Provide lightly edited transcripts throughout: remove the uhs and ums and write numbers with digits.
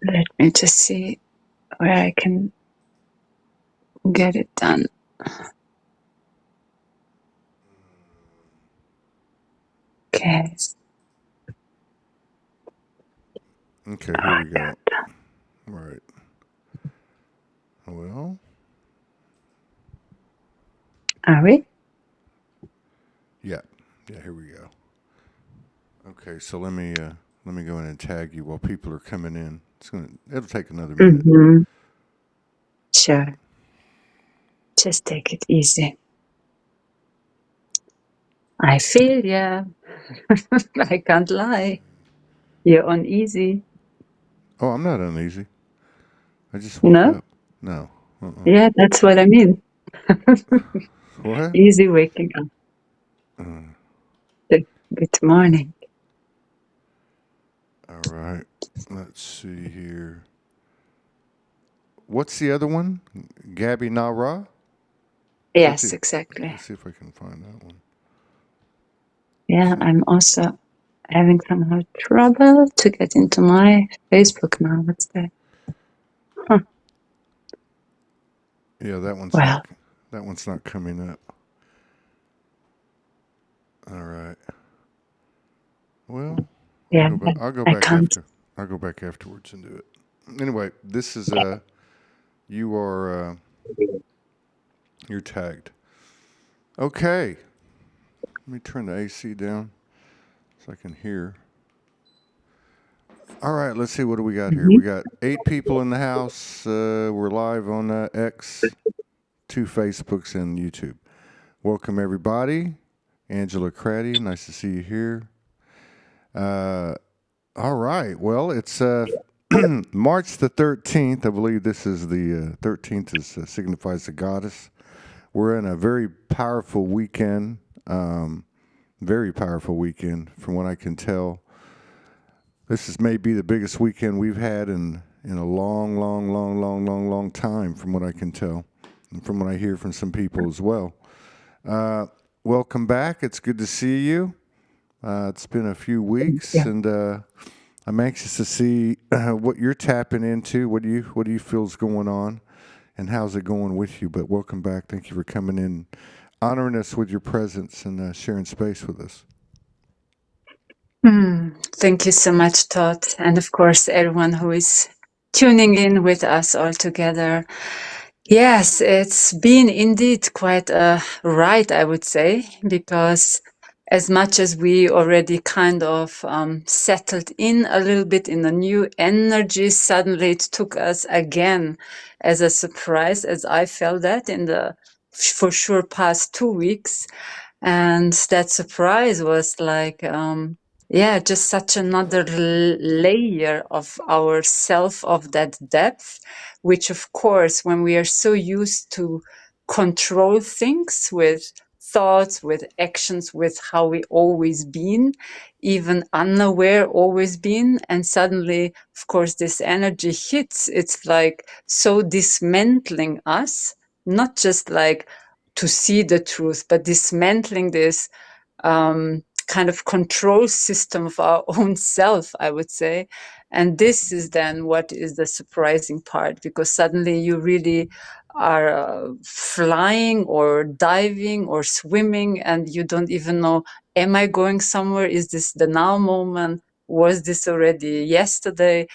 Let me just see where I can get it done. Okay. Okay, here we go. All right. Well, Are we? yeah, here we go. Okay, so let me go in and tag you while people are coming in. It'll take another minute. Mm-hmm. Sure. Just take it easy. I feel ya. I can't lie. You're uneasy. Oh, I'm not uneasy. I just woke No? up. No. Yeah, that's what I mean. What? Easy waking up. Good morning. All right. Let's see here. What's the other one? Gaby Na RA? Yes, exactly. Let's see if I can find that one. Yeah, I'm also having somehow trouble to get into my Facebook now. What's that? Huh. Yeah, that one's not coming up. All right. Well, yeah, I'll go I back can't. after. I'll go back afterwards and do it. Anyway, this is you are you're tagged. Okay. Let me turn the AC down so I can hear. All right, let's see what do we got here. Mm-hmm. We got 8 people in the house. We're live on X, 2 Facebooks, and YouTube. Welcome everybody. Angela Craddy, nice to see you here. All right. Well, it's March the 13th. I believe this is the 13th signifies the goddess. We're in a very powerful weekend. Very powerful weekend from what I can tell. This is maybe the biggest weekend we've had in a long time from what I can tell and from what I hear from some people as well. Welcome back. It's good to see you. It's been a few weeks, and I'm anxious to see what you're tapping into. What do you feel is going on, and how's it going with you? But welcome back. Thank you for coming in, honoring us with your presence, and sharing space with us. Thank you so much, Todd, and of course everyone who is tuning in with us all together. Yes, it's been indeed quite a ride, I would say, because as much as we already kind of settled in a little bit in the new energy, suddenly it took us again as a surprise, as I felt that in the for sure past 2 weeks. And that surprise was like, just such another layer of ourself, of that depth, which of course, when we are so used to control things with thoughts, with actions, with how we always been, even unaware always been, and suddenly, of course, this energy hits, it's like so dismantling us, not just like to see the truth, but dismantling this kind of control system of our own self, I would say. And this is then what is the surprising part, because suddenly you really are flying or diving or swimming, and you don't even know, am I going somewhere? Is this the now moment? Was this already yesterday?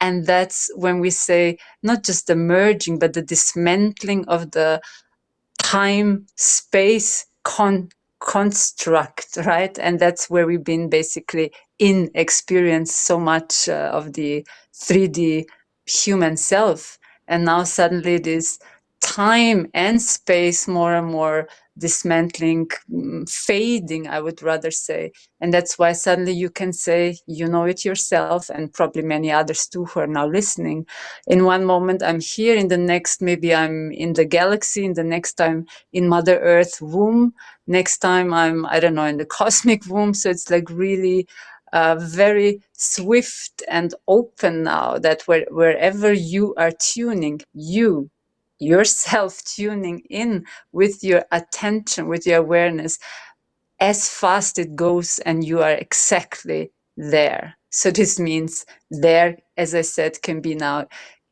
And that's when we say not just the merging, but the dismantling of the time space construct, right? And that's where we've been basically in experience so much of the 3D human self. And now suddenly this time and space more and more dismantling, fading, I would rather say. And that's why suddenly you can say, you know it yourself, and probably many others too who are now listening. In one moment I'm here, in the next maybe I'm in the galaxy, in the next time in Mother Earth womb, next time I'm, I don't know, in the cosmic womb. So it's like really very swift and open now, that wherever you are tuning, yourself tuning in with your attention, with your awareness, as fast it goes and you are exactly there. So this means there, as I said, can be now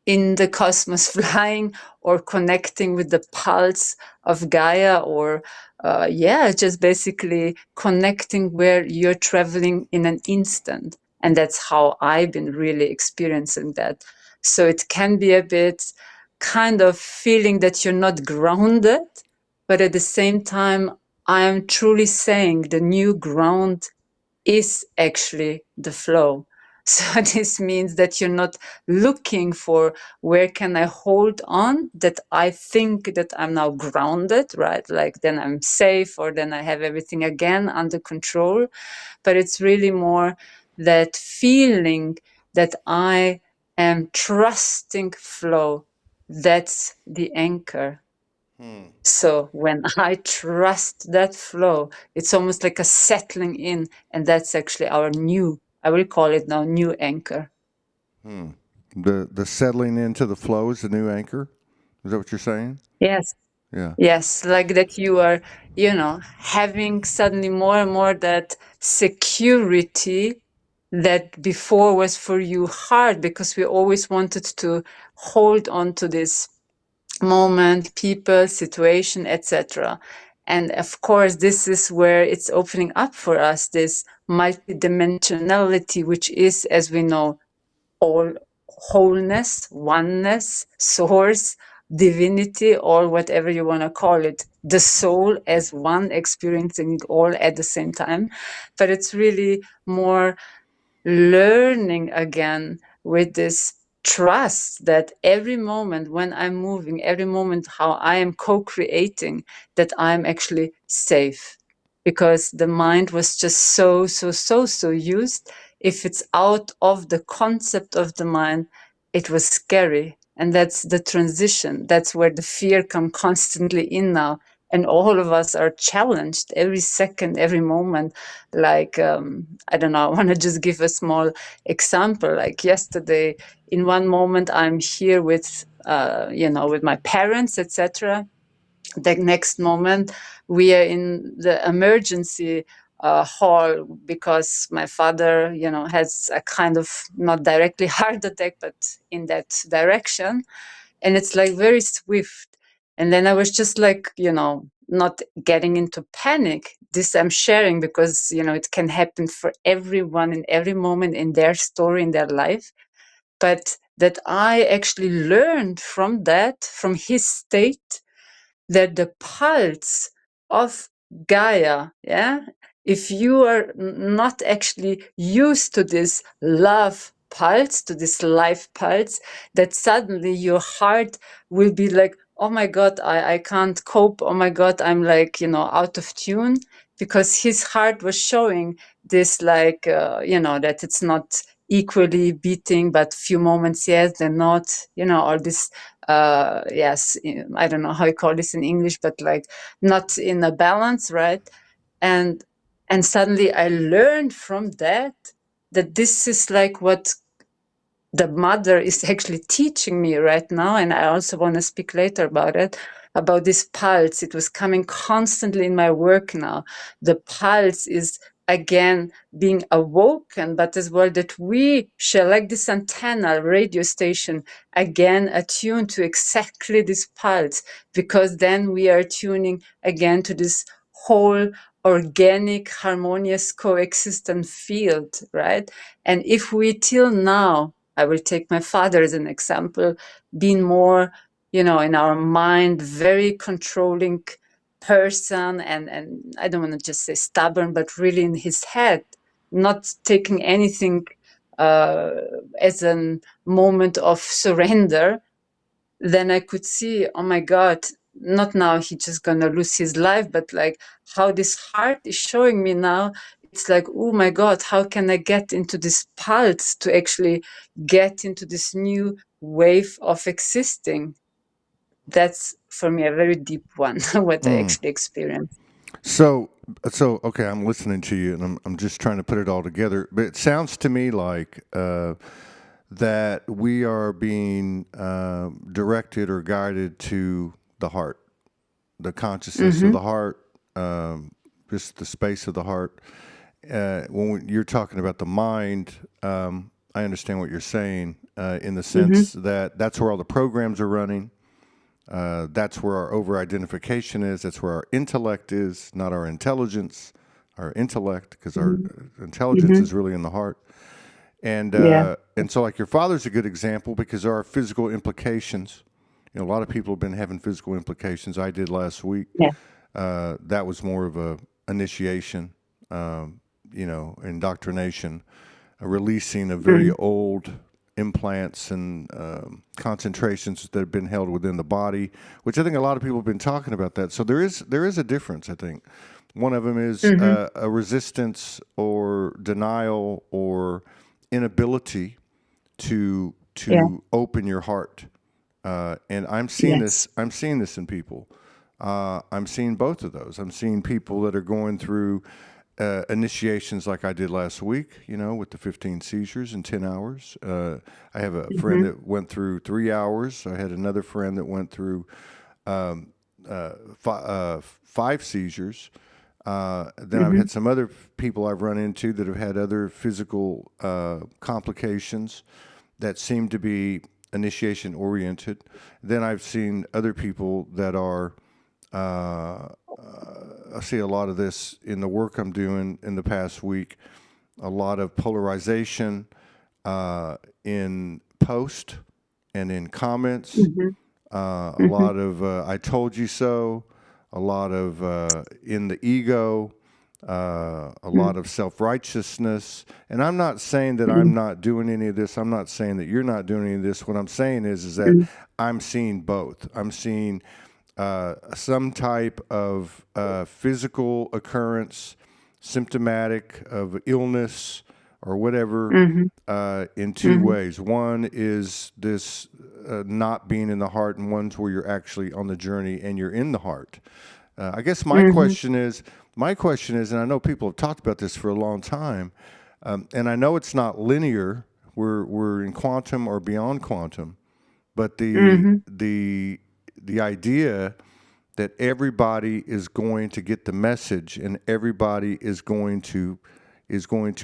in the cosmos flying or connecting with the pulse of Gaia, or just basically connecting where you're traveling in an instant. And that's how I've been really experiencing that. So it can be a bit kind of feeling that you're not grounded, but at the same time, I am truly saying the new ground is actually the flow. So this means that you're not looking for where can I hold on, that I think that I'm now grounded, right? Like then I'm safe, or then I have everything again under control. But it's really more that feeling that I am trusting flow. That's the anchor. So when I trust that flow, it's almost like a settling in, and that's actually our new, I will call it now, new anchor. The settling into the flow is the new anchor. Is that what you're saying? Yes. Yeah. Yes, like that you are, having suddenly more and more that security that before was for you hard, because we always wanted to hold on to this moment, people, situation, etc. And of course, this is where it's opening up for us, this multidimensionality, which is, as we know, all wholeness, oneness, source, divinity, or whatever you want to call it, the soul as one, experiencing it all at the same time. But it's really more learning again with this trust that every moment when I'm moving, every moment how I am co-creating, that I'm actually safe. Because the mind was just so used. If it's out of the concept of the mind, it was scary. And that's the transition. That's where the fear comes constantly in now. And all of us are challenged every second, every moment. Like, I don't know, I want to just give a small example. Like yesterday, in one moment, I'm here with, with my parents, etc. The next moment, we are in the emergency hall because my father, has a kind of not directly heart attack, but in that direction. And it's like very swift. And then I was just like, not getting into panic. This I'm sharing because, it can happen for everyone in every moment in their story, in their life. But that I actually learned from that, from his state, that the pulse of Gaia, if you are not actually used to this love pulse, to this life pulse, that suddenly your heart will be like, oh my God, I can't cope. Oh my God, I'm like, out of tune, because his heart was showing this, like, that it's not equally beating, but few moments, yes, they're not, all this yes, I don't know how you call this in English, but like not in a balance, right? And suddenly I learned from that this is like what the mother is actually teaching me right now. And I also want to speak later about it, about this pulse. It was coming constantly in my work now. The pulse is again being awoken, but as well that we shall, like this antenna radio station, again attune to exactly this pulse, because then we are tuning again to this whole organic, harmonious, coexistent field, right? And if we till now, I will take my father as an example, being more, in our mind, very controlling person, and I don't want to just say stubborn, but really in his head, not taking anything uh, as a moment of surrender, then I could see, oh my God, not now he's just gonna lose his life, but like how this heart is showing me now. It's like, oh my God, how can I get into this pulse to actually get into this new wave of existing? That's for me a very deep one, what I actually experienced. So, okay, I'm listening to you, and I'm just trying to put it all together. But it sounds to me like that we are being directed or guided to the heart, the consciousness of the heart, just the space of the heart, when you're talking about the mind, I understand what you're saying in the sense that that's where all the programs are running. That's where our over-identification is. That's where our intellect is, not our intelligence, our intellect, because our intelligence is really in the heart. And so, like, your father's a good example because there are physical implications. You know, a lot of people have been having physical implications. I did last week. That was more of a initiation, you know, indoctrination, releasing of very old implants and concentrations that have been held within the body, which I think a lot of people have been talking about that. So there is a difference, I think. One of them is a resistance or denial or inability to open your heart. And I'm seeing this in people. I'm seeing both of those. I'm seeing people that are going through initiations like I did last week, you know, with the 15 seizures in 10 hours. I have a friend that went through 3 hours. I had another friend that went through 5 seizures. Then I've had some other people I've run into that have had other physical complications that seem to be initiation oriented. Then I've seen other people that are I see a lot of this in the work I'm doing in the past week, a lot of polarization in post and in comments, a lot of I told you so, a lot of in the ego, a lot of self-righteousness. And I'm not saying that I'm not doing any of this. I'm not saying that you're not doing any of this. What I'm saying is that I'm seeing both. I'm seeing some type of physical occurrence, symptomatic of illness or whatever, in two ways. One is this not being in the heart, and one's where you're actually on the journey and you're in the heart. I guess my question is, and I know people have talked about this for a long time, and I know it's not linear. We're in quantum or beyond quantum, but the idea that everybody is going to get the message and everybody is going to experience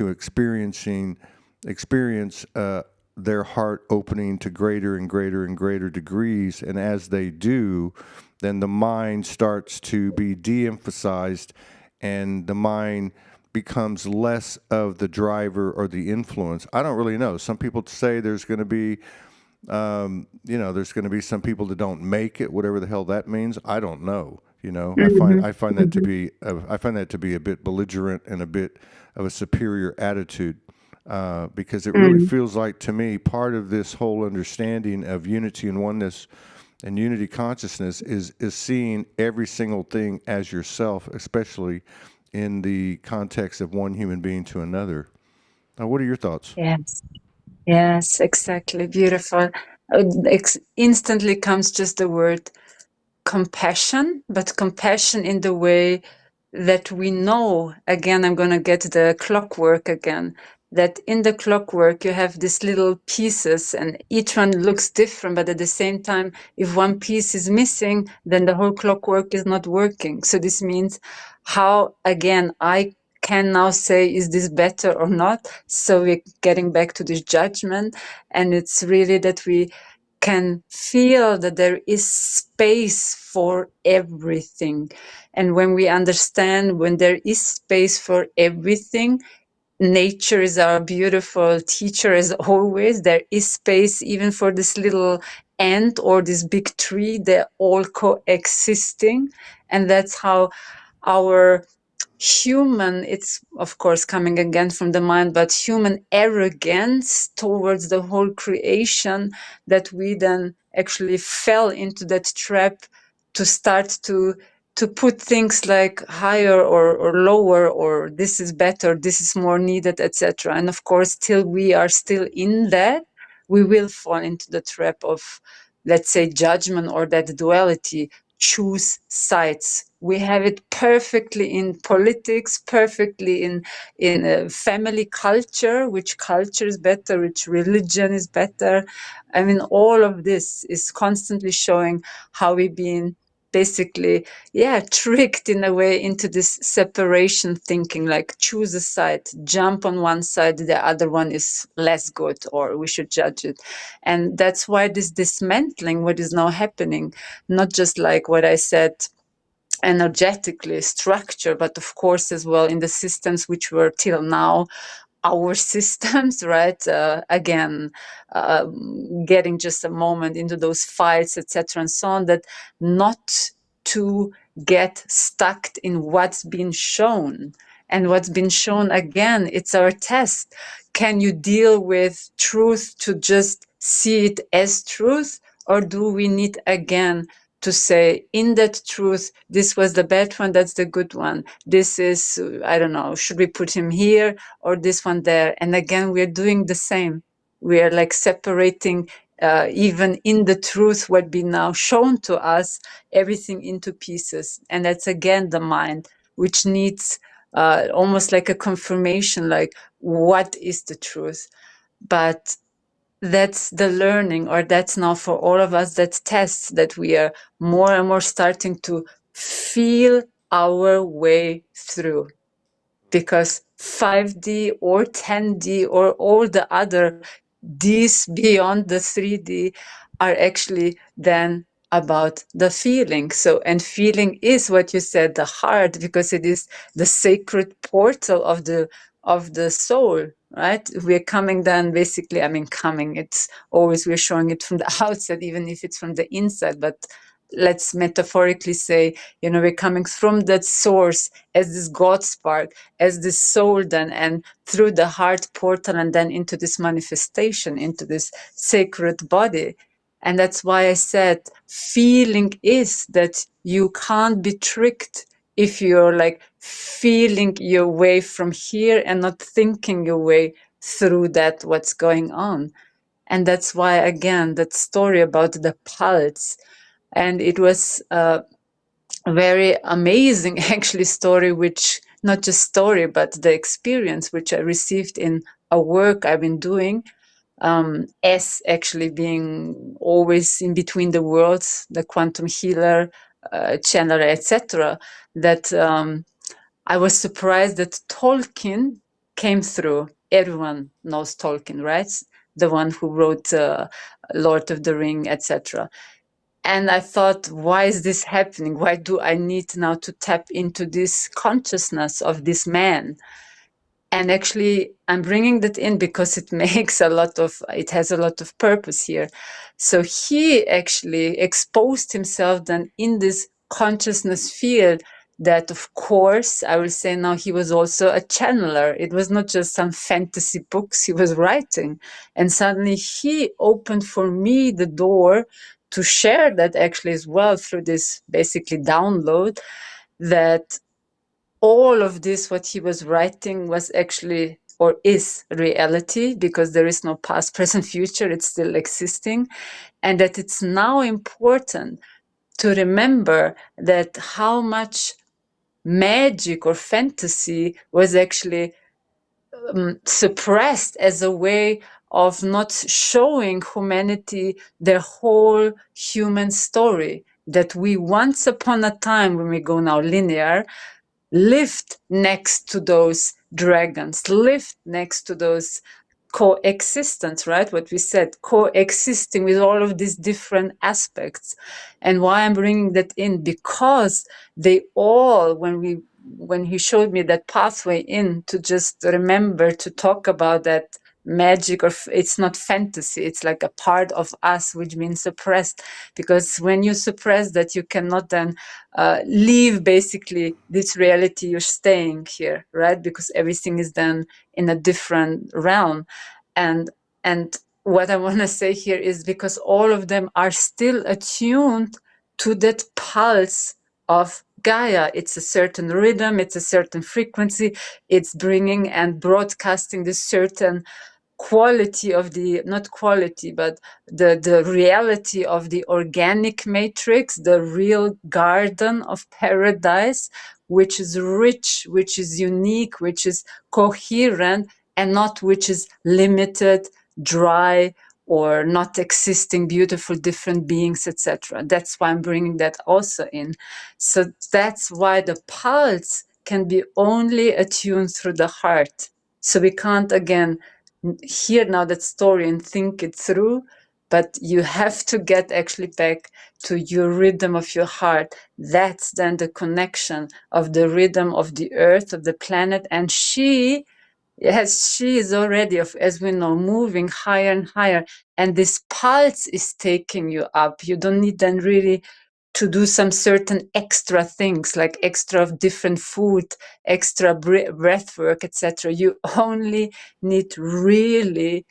their heart opening to greater and greater and greater degrees, and as they do, then the mind starts to be de-emphasized and the mind becomes less of the driver or the influence. I don't really know. Some people say there's going to be there's going to be some people that don't make it, whatever the hell that means. I don't know. You know, I find that to be a bit belligerent and a bit of a superior attitude, because it really feels like to me part of this whole understanding of unity and oneness and unity consciousness is seeing every single thing as yourself, especially in the context of one human being to another. Now, what are your thoughts? Yes, exactly. Beautiful. Instantly comes just the word compassion, but compassion in the way that we know, again, I'm going to get the clockwork again, that in the clockwork you have these little pieces and each one looks different, but at the same time, if one piece is missing, then the whole clockwork is not working. So this means how, again, I can now say, is this better or not? So we're getting back to this judgment, and it's really that we can feel that there is space for everything. And when we understand when there is space for everything, nature is our beautiful teacher as always. There is space even for this little ant or this big tree. They're all coexisting. And that's how our human, it's of course coming again from the mind, but human arrogance towards the whole creation, that we then actually fell into that trap to start to put things like higher or lower, or this is better, this is more needed, etc. And of course, till we are still in that, we will fall into the trap of, let's say, judgment or that duality. Choose sides. We have it perfectly in politics, perfectly in family culture. Which culture is better? Which religion is better? I mean, all of this is constantly showing how we've been basically, tricked in a way into this separation thinking, like choose a side, jump on one side, the other one is less good, or we should judge it. And that's why this dismantling, what is now happening, not just like what I said, energetically, structure, but of course as well in the systems which were till now our systems, right? Again, getting just a moment into those fights, etc., and so on, that not to get stuck in what's been shown. And what's been shown, again, it's our test. Can you deal with truth to just see it as truth? Or do we need, again, to say, in that truth, this was the bad one, that's the good one. This is, I don't know, should we put him here or this one there? And again, we're doing the same. We are like separating, even in the truth, what be now shown to us, everything into pieces. And that's again the mind, which needs almost like a confirmation, like what is the truth? But that's the learning, or that's now for all of us, that tests that we are more and more starting to feel our way through. Because 5D or 10D or all the other Ds beyond the 3D are actually then about the feeling. So, and feeling is what you said, the heart, because it is the sacred portal of the soul, right? We're coming then basically, I mean, coming, it's always, we're showing it from the outside, even if it's from the inside, but let's metaphorically say, you know, we're coming from that source as this God spark, as this soul then, and through the heart portal, and then into this manifestation, into this sacred body. And that's why I said feeling is that you can't be tricked if you're like feeling your way from here and not thinking your way through that, what's going on. And that's why, again, that story about the pulse, and it was a very amazing actually story, which not just story, but the experience which I received in a work I've been doing, as actually being always in between the worlds, the quantum healer, channeler, etc. That I was surprised that Tolkien came through. Everyone knows Tolkien, right? The one who wrote Lord of the Ring, etc. And I thought, why is this happening? Why do I need now to tap into this consciousness of this man? And actually, I'm bringing that in because it makes it has a lot of purpose here. So he actually exposed himself then in this consciousness field that, of course, I will say now, he was also a channeler. It was not just some fantasy books he was writing. And suddenly he opened for me the door to share that actually as well through this basically download, that all of this, what he was writing, was actually or is reality, because there is no past, present, future, it's still existing. And that it's now important to remember that how much magic or fantasy was actually suppressed as a way of not showing humanity their whole human story. That we once upon a time, when we go now linear, lived next to those dragons, lived next to those coexistence, right? What we said, coexisting with all of these different aspects. And why I'm bringing that in, because they all, when he showed me that pathway in, to just remember to talk about that magic, or it's not fantasy, it's like a part of us which means suppressed, because when you suppress that, you cannot then leave basically this reality, you're staying here, right? Because everything is then in a different realm. And what I want to say here is, because all of them are still attuned to that pulse of Gaia. It's a certain rhythm, it's a certain frequency, it's bringing and broadcasting this certain quality of the, not quality, but the reality of the organic matrix, the real garden of paradise, which is rich, which is unique, which is coherent, and not which is limited, dry, or not existing beautiful different beings, etc. That's why I'm bringing that also in. So that's why the pulse can be only attuned through the heart. So we can't again hear now that story and think it through, but you have to get actually back to your rhythm of your heart. That's then the connection of the rhythm of the earth, of the planet. And she, yes, she is already, as we know, moving higher and higher. And this pulse is taking you up. You don't need then really to do some certain extra things like extra of different food, extra breath work, etc. You only need really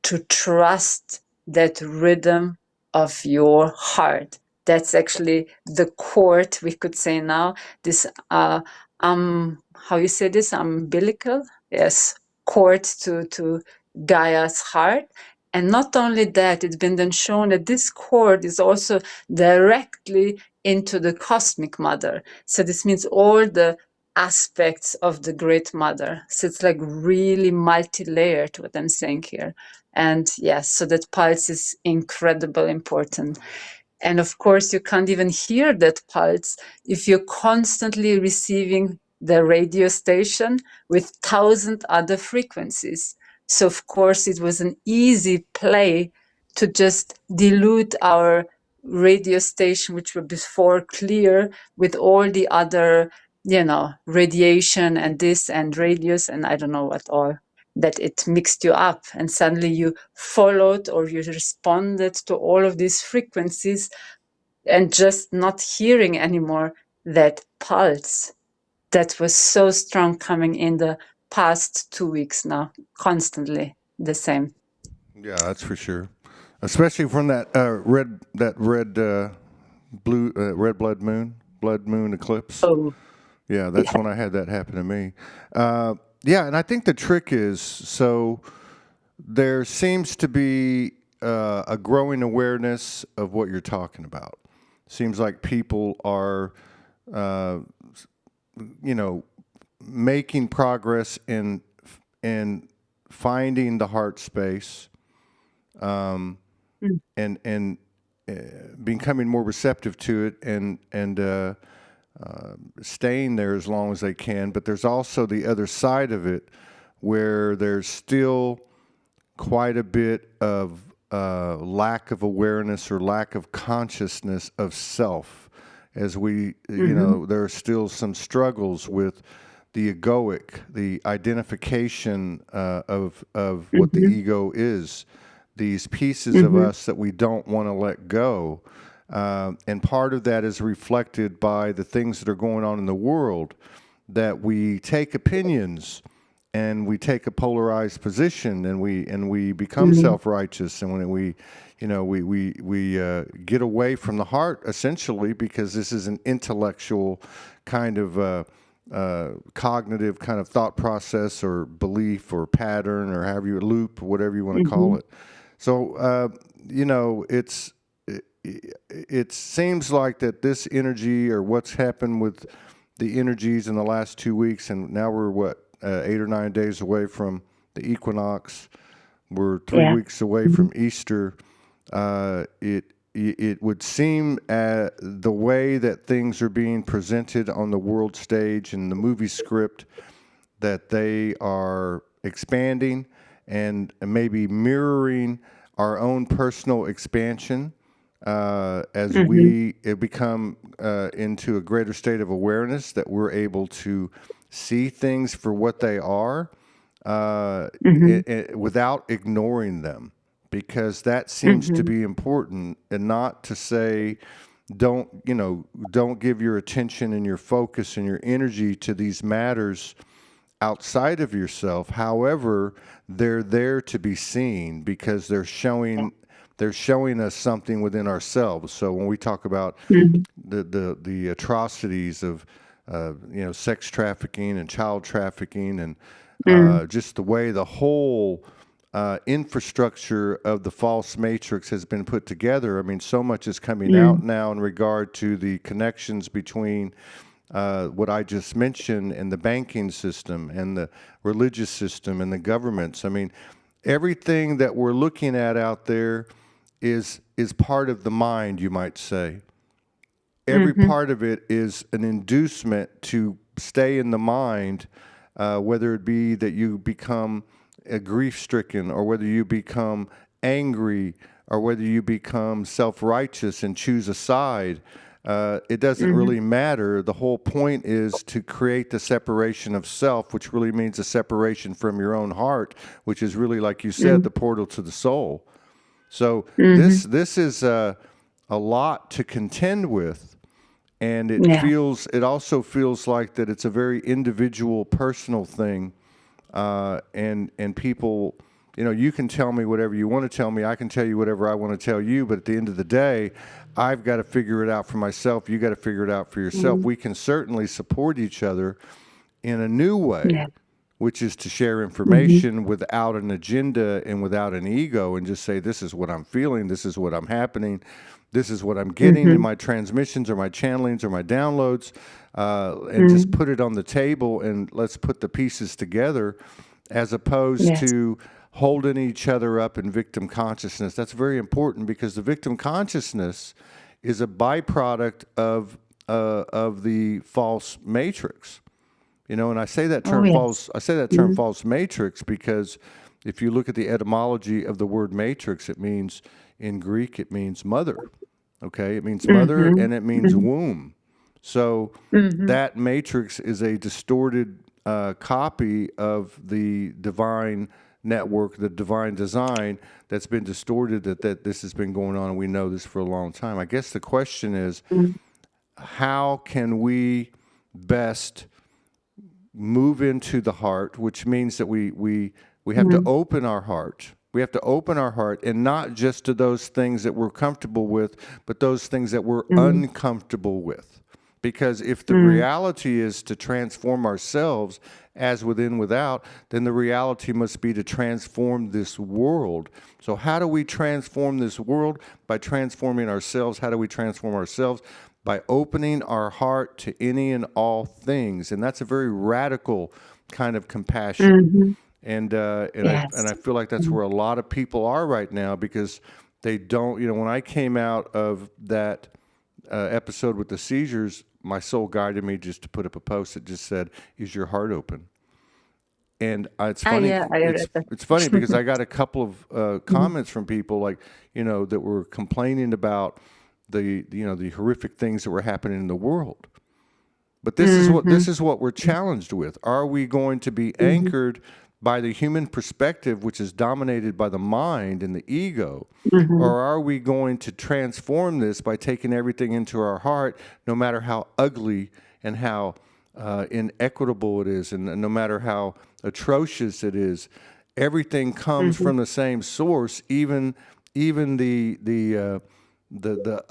to trust that rhythm of your heart. That's actually the chord, we could say now, this, how you say this, umbilical? Yes, chord to Gaia's heart. And not only that, it's been then shown that this chord is also directly into the cosmic mother. So this means all the aspects of the great mother. So it's like really multi-layered what I'm saying here. And yes, so that pulse is incredibly important. And of course, you can't even hear that pulse if you're constantly receiving the radio station with 1,000 other frequencies. So of course, it was an easy play to just dilute our radio station, which were before clear, with all the other, radiation and this and radios and I don't know what all, that it mixed you up and suddenly you followed or you responded to all of these frequencies and just not hearing anymore that pulse that was so strong coming in the past 2 weeks now, constantly the same. Yeah, that's for sure. Especially from that red blood moon eclipse. Oh, Yeah, that's yeah. when I had that happen to me. Yeah, and I think the trick is, so there seems to be a growing awareness of what you're talking about. Seems like people are, uh, making progress in finding the heart space, Mm, and becoming more receptive to it, and staying there as long as they can. But there's also the other side of it, where there's still quite a bit of lack of awareness or lack of consciousness of self. As we, mhm, there are still some struggles with the egoic, the identification of what the mhm, ego is, these pieces of mhm, us that we don't want to let go. And part of that is reflected by the things that are going on in the world, that we take opinions and we take a polarized position, and we become mhm, self-righteous, and when we get away from the heart, essentially, because this is an intellectual kind of cognitive kind of thought process or belief or pattern or however you loop or whatever you want to call mhm, it. So it seems like that this energy, or what's happened with the energies in the last 2 weeks, and now we're 8 or 9 days away from the equinox. We're three yeah. weeks away Mhm, from Easter. It would seem, the way that things are being presented on the world stage and the movie script, that they are expanding and maybe mirroring our own personal expansion, as mhm, we become into a greater state of awareness, that we're able to see things for what they are, mhm, without ignoring them, because that seems to mhm, be important. And not to say, don't give your attention and your focus and your energy to these matters outside of yourself. However, they're there to be seen, because they're showing us something within ourselves. So when we talk about mhm, the atrocities of sex trafficking and child trafficking, and mhm, just the way the whole infrastructure of the false matrix has been put together. I mean, so much is coming out mhm, now in regard to the connections between what I just mentioned, and the banking system, and the religious system, and the governments. I mean, everything that we're looking at out there is part of the mind, you might say. Every part of it is an inducement to stay in the mind, whether it be that you become grief-stricken, or whether you become angry, or whether you become self-righteous and choose a side. It doesn't really matter. The whole point is to create the separation of self, which really means a separation from your own heart, which is really, like you said, the portal to the soul. So this is a lot to contend with. And it also feels like that it's a very individual, personal thing. And people, you can tell me whatever you want to tell me. I can tell you whatever I want to tell you. But at the end of the day, I've got to figure it out for myself. You got to figure it out for yourself. We can certainly support each other in a new way, which is to share information without an agenda and without an ego, and just say, this is what I'm feeling. This is what I'm happening. This is what I'm getting in my transmissions or my channelings or my downloads, and just put it on the table, and let's put the pieces together, as opposed to holding each other up in victim consciousness. That's very important, because the victim consciousness is a byproduct of the false matrix. And I say that term false. I say that term false matrix because if you look at the etymology of the word matrix, it means, in Greek, it means mother. Okay, it means mother, and it means womb. So that matrix is a distorted copy of the divine network, the divine design that's been distorted, that this has been going on, and we know this for a long time. I guess the question is, how can we best move into the heart, which means that we have to open our heart. We have to open our heart, and not just to those things that we're comfortable with, but those things that we're uncomfortable with. Because if the reality is to transform ourselves as within, without, then the reality must be to transform this world. So how do we transform this world? By transforming ourselves. How do we transform ourselves? By opening our heart to any and all things. And that's a very radical kind of compassion. And I feel like that's where a lot of people are right now, because they don't, when I came out of that episode with the seizures, my soul guided me just to put up a post that just said, "Is your heart open?" And it's funny. It's funny because I got a couple of comments from people, like, that were complaining about the horrific things that were happening in the world. But this is what we're challenged with. Are we going to be anchored by the human perspective, which is dominated by the mind and the ego, or are we going to transform this by taking everything into our heart, no matter how ugly and how inequitable it is, and no matter how atrocious it is? Everything comes from the same source, even the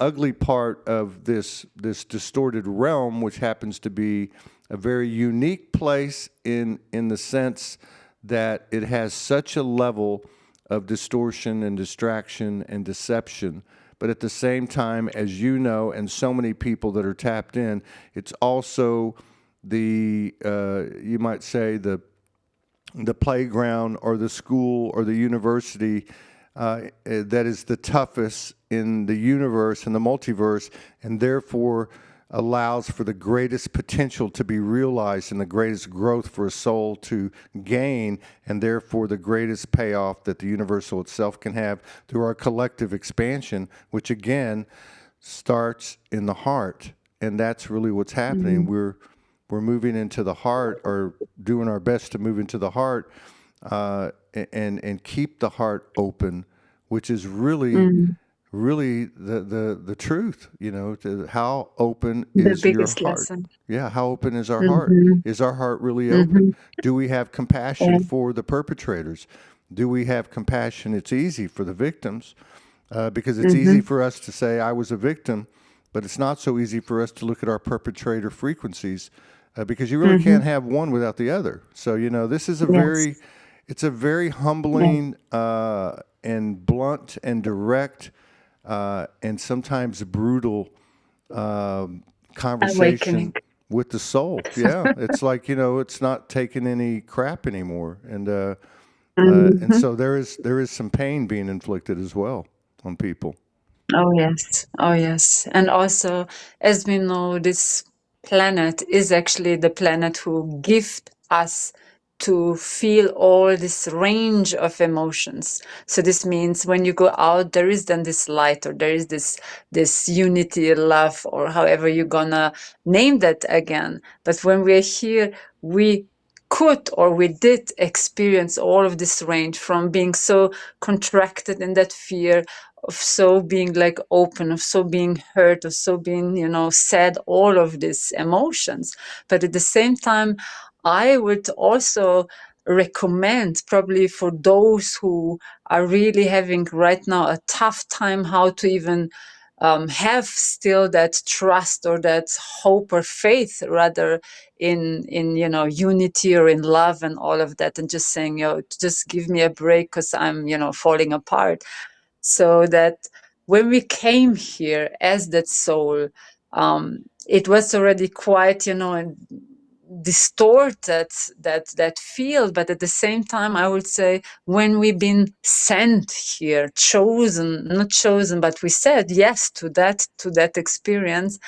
ugly part of this distorted realm, which happens to be a very unique place in the sense that it has such a level of distortion and distraction and deception. But at the same time, as you know, and so many people that are tapped in, it's also the you might say the playground or the school or the university that is the toughest in the universe and the multiverse, and therefore allows for the greatest potential to be realized and the greatest growth for a soul to gain, and therefore the greatest payoff that the universal itself can have through our collective expansion, which again starts in the heart. And that's really what's happening. We're moving into the heart, or doing our best to move into the heart, and keep the heart open, which is really the truth. How open is your heart? Lesson. Yeah, how open is our heart? Is our heart really open? Do we have compassion for the perpetrators? Do we have compassion? It's easy for the victims, because it's easy for us to say I was a victim, but it's not so easy for us to look at our perpetrator frequencies, because you really can't have one without the other. So this is it's a very humbling and blunt and direct and sometimes brutal conversation Awakening. with the soul. Yeah, it's like, it's not taking any crap anymore. And And Hmm. so there is some pain being inflicted as well on people. Oh yes, oh yes. And also, as we know, this planet is actually the planet who gift us to feel all this range of emotions. So this means when you go out, there is then this light, or there is this unity, love, or however you're gonna name that again. But when we're here, we could, or we did, experience all of this range, from being so contracted in that fear, of so being like open, of so being hurt, of so being, sad, all of these emotions. But at the same time, I would also recommend, probably for those who are really having right now a tough time, how to even have still that trust, or that hope, or faith rather, in unity, or in love, and all of that, and just saying, just give me a break, because I'm falling apart. So that when we came here as that soul, it was already quite, and distorted, that field. But at the same time, I would say, when we've been sent here, chosen, not chosen, but we said yes to that experience,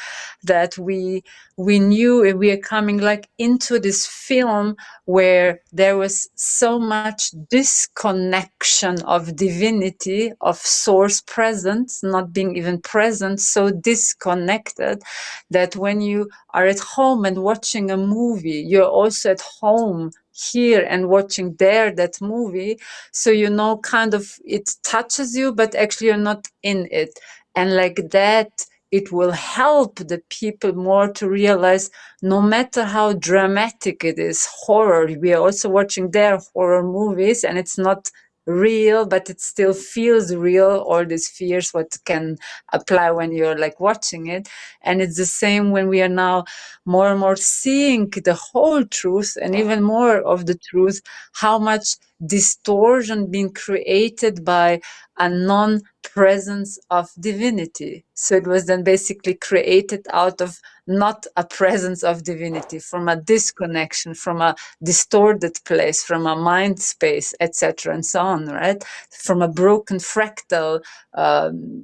that we knew we are coming like into this film where there was so much disconnection of divinity, of source presence, not being even present, so disconnected, that when you are at home and watching a movie, you're also at home here and watching there that movie. So kind of it touches you, but actually you're not in it. And like that, it will help the people more to realize, no matter how dramatic it is, horror, we are also watching their horror movies, and it's not real, but it still feels real, all these fears, what can apply when you're like watching it. And it's the same when we are now more and more seeing the whole truth, and even more of the truth, how much distortion being created by a non-presence of divinity. So it was then basically created out of not a presence of divinity, from a disconnection, from a distorted place, from a mind space, etc., and so on, right? From a broken fractal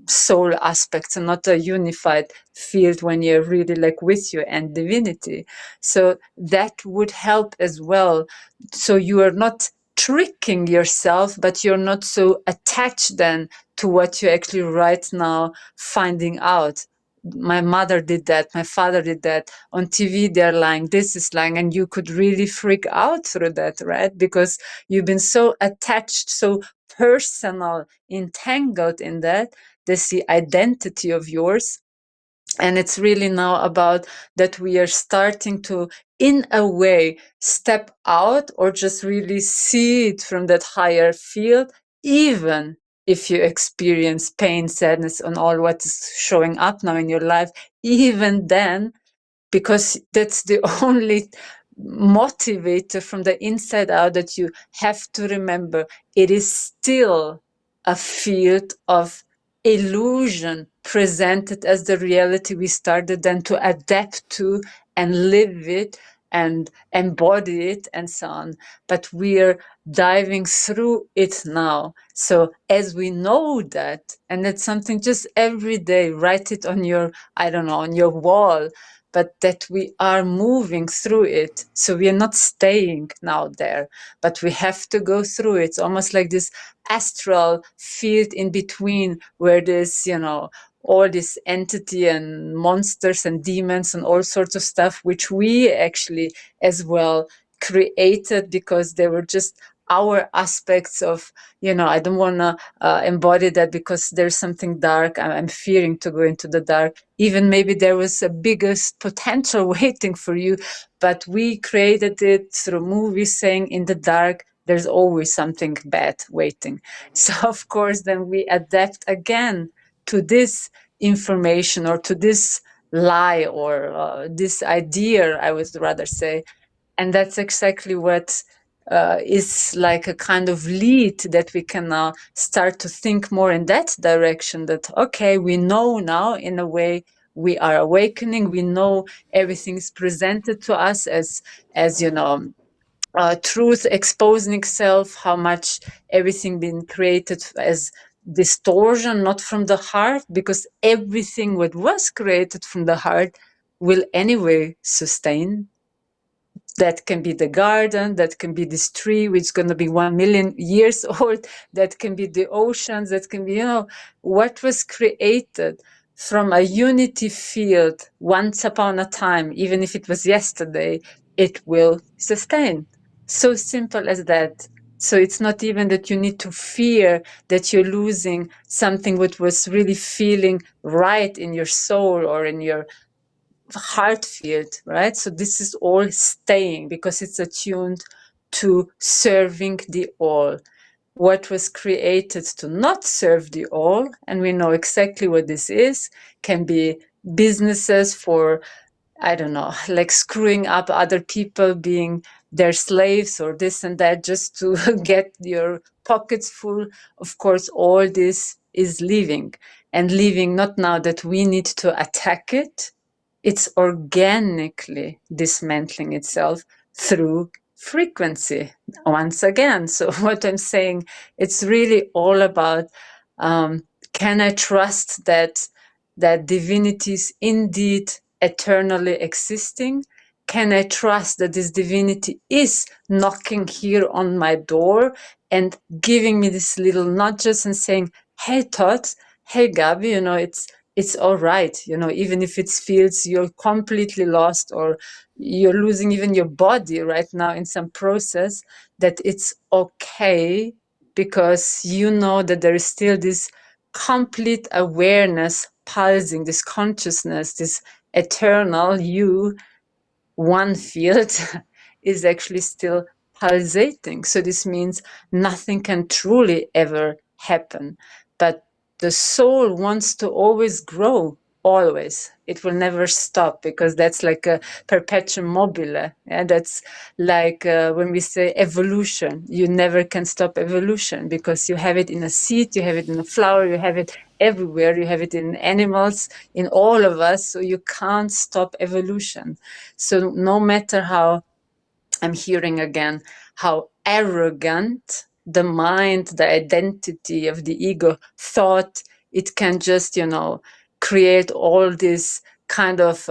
soul aspect, and not a unified field when you're really like with you and divinity. So that would help as well. So you are not tricking yourself, but you're not so attached then to what you're actually right now finding out. My mother did that, my father did that. On TV, they're lying, this is lying, and you could really freak out through that, right? Because you've been so attached, so personal, entangled in that. That's the identity of yours. And it's really now about that we are starting to, in a way, step out, or just really see it from that higher field, even if you experience pain, sadness, and all what is showing up now in your life. Even then, because that's the only motivator from the inside out, that you have to remember, it is still a field of illusion presented as the reality we started then to adapt to and live it and embody it and so on. But we're diving through it now. So as we know that, and that's something just every day, write it on your, I don't know, on your wall, but that we are moving through it. So we are not staying now there, but we have to go through it. It's almost like this astral field in between, where there's, all this entity and monsters and demons and all sorts of stuff, which we actually as well created, because they were just our aspects of, I don't want to embody that, because there's something dark. I'm fearing to go into the dark. Even maybe there was a biggest potential waiting for you, but we created it through movies saying, in the dark, there's always something bad waiting. So of course, then we adapt again to this information, or to this lie, or this idea, I would rather say. And that's exactly what is like a kind of lead, that we can now start to think more in that direction, that, okay, we know now, in a way, we are awakening. We know everything is presented to us as truth exposing itself, how much everything been created as distortion, not from the heart, because everything what was created from the heart will anyway sustain. That can be the garden, that can be this tree, which is going to be 1 million years old, that can be the oceans, that can be, what was created from a unity field once upon a time, even if it was yesterday, it will sustain. So simple as that. So it's not even that you need to fear that you're losing something what was really feeling right in your soul or in your heart field, right? So this is all staying because it's attuned to serving the all. What was created to not serve the all, and we know exactly what this is, can be businesses for, I don't know, like screwing up other people, being their slaves or this and that, just to get your pockets full. Of course, all this is leaving, and leaving not now that we need to attack it. It's organically dismantling itself through frequency once again. So what I'm saying, it's really all about, can I trust that divinity is indeed eternally existing? Can I trust that this divinity is knocking here on my door and giving me this little nudges and saying, hey Todd, hey Gaby, it's all right, even if it feels you're completely lost or you're losing even your body right now in some process, that it's okay, because you know that there is still this complete awareness pulsing, this consciousness, this eternal you, one field is actually still pulsating. So this means nothing can truly ever happen. But the soul wants to always grow, always. It will never stop, because that's like a perpetuum mobile. And that's like when we say evolution, you never can stop evolution, because you have it in a seed, you have it in a flower, you have it everywhere, you have it in animals, in all of us. So you can't stop evolution. So no matter how, I'm hearing again, how arrogant the mind, the identity of the ego thought it can just, create all this kind of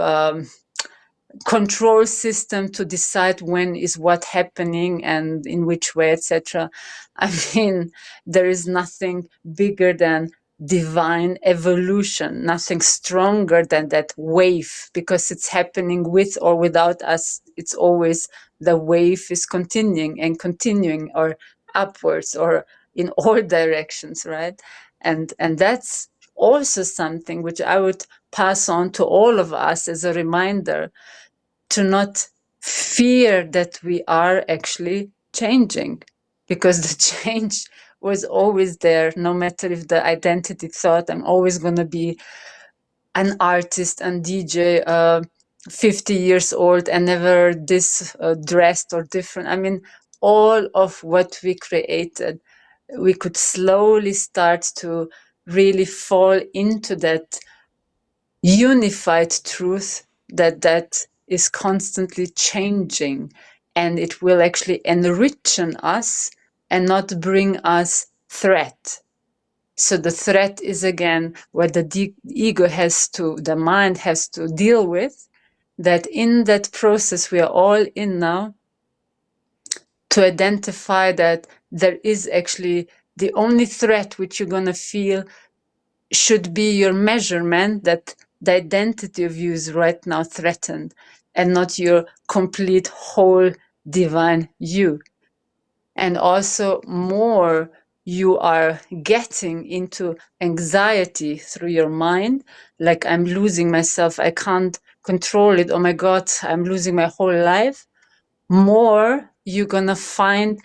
control system to decide when is what happening and in which way, etc. I mean, there is nothing bigger than divine evolution, nothing stronger than that wave, because it's happening with or without us. It's always the wave is continuing and continuing, or upwards or in all directions, right? And that's also something which I would pass on to all of us as a reminder, to not fear that we are actually changing, because the change was always there. No matter if the identity thought I'm always going to be an artist and DJ, 50 years old and never this dressed or different. I mean, all of what we created, we could slowly start to really fall into that unified truth, that is constantly changing, and it will actually enrich us and not bring us threat. So the threat is again what the ego has to, the mind has to deal with, that in that process we are all in now, to identify that there is actually the only threat which you're going to feel should be your measurement, that the identity of you is right now threatened, and not your complete whole divine you. And also, more you are getting into anxiety through your mind, like I'm losing myself, I can't control it, oh my God, I'm losing my whole life, more you're gonna find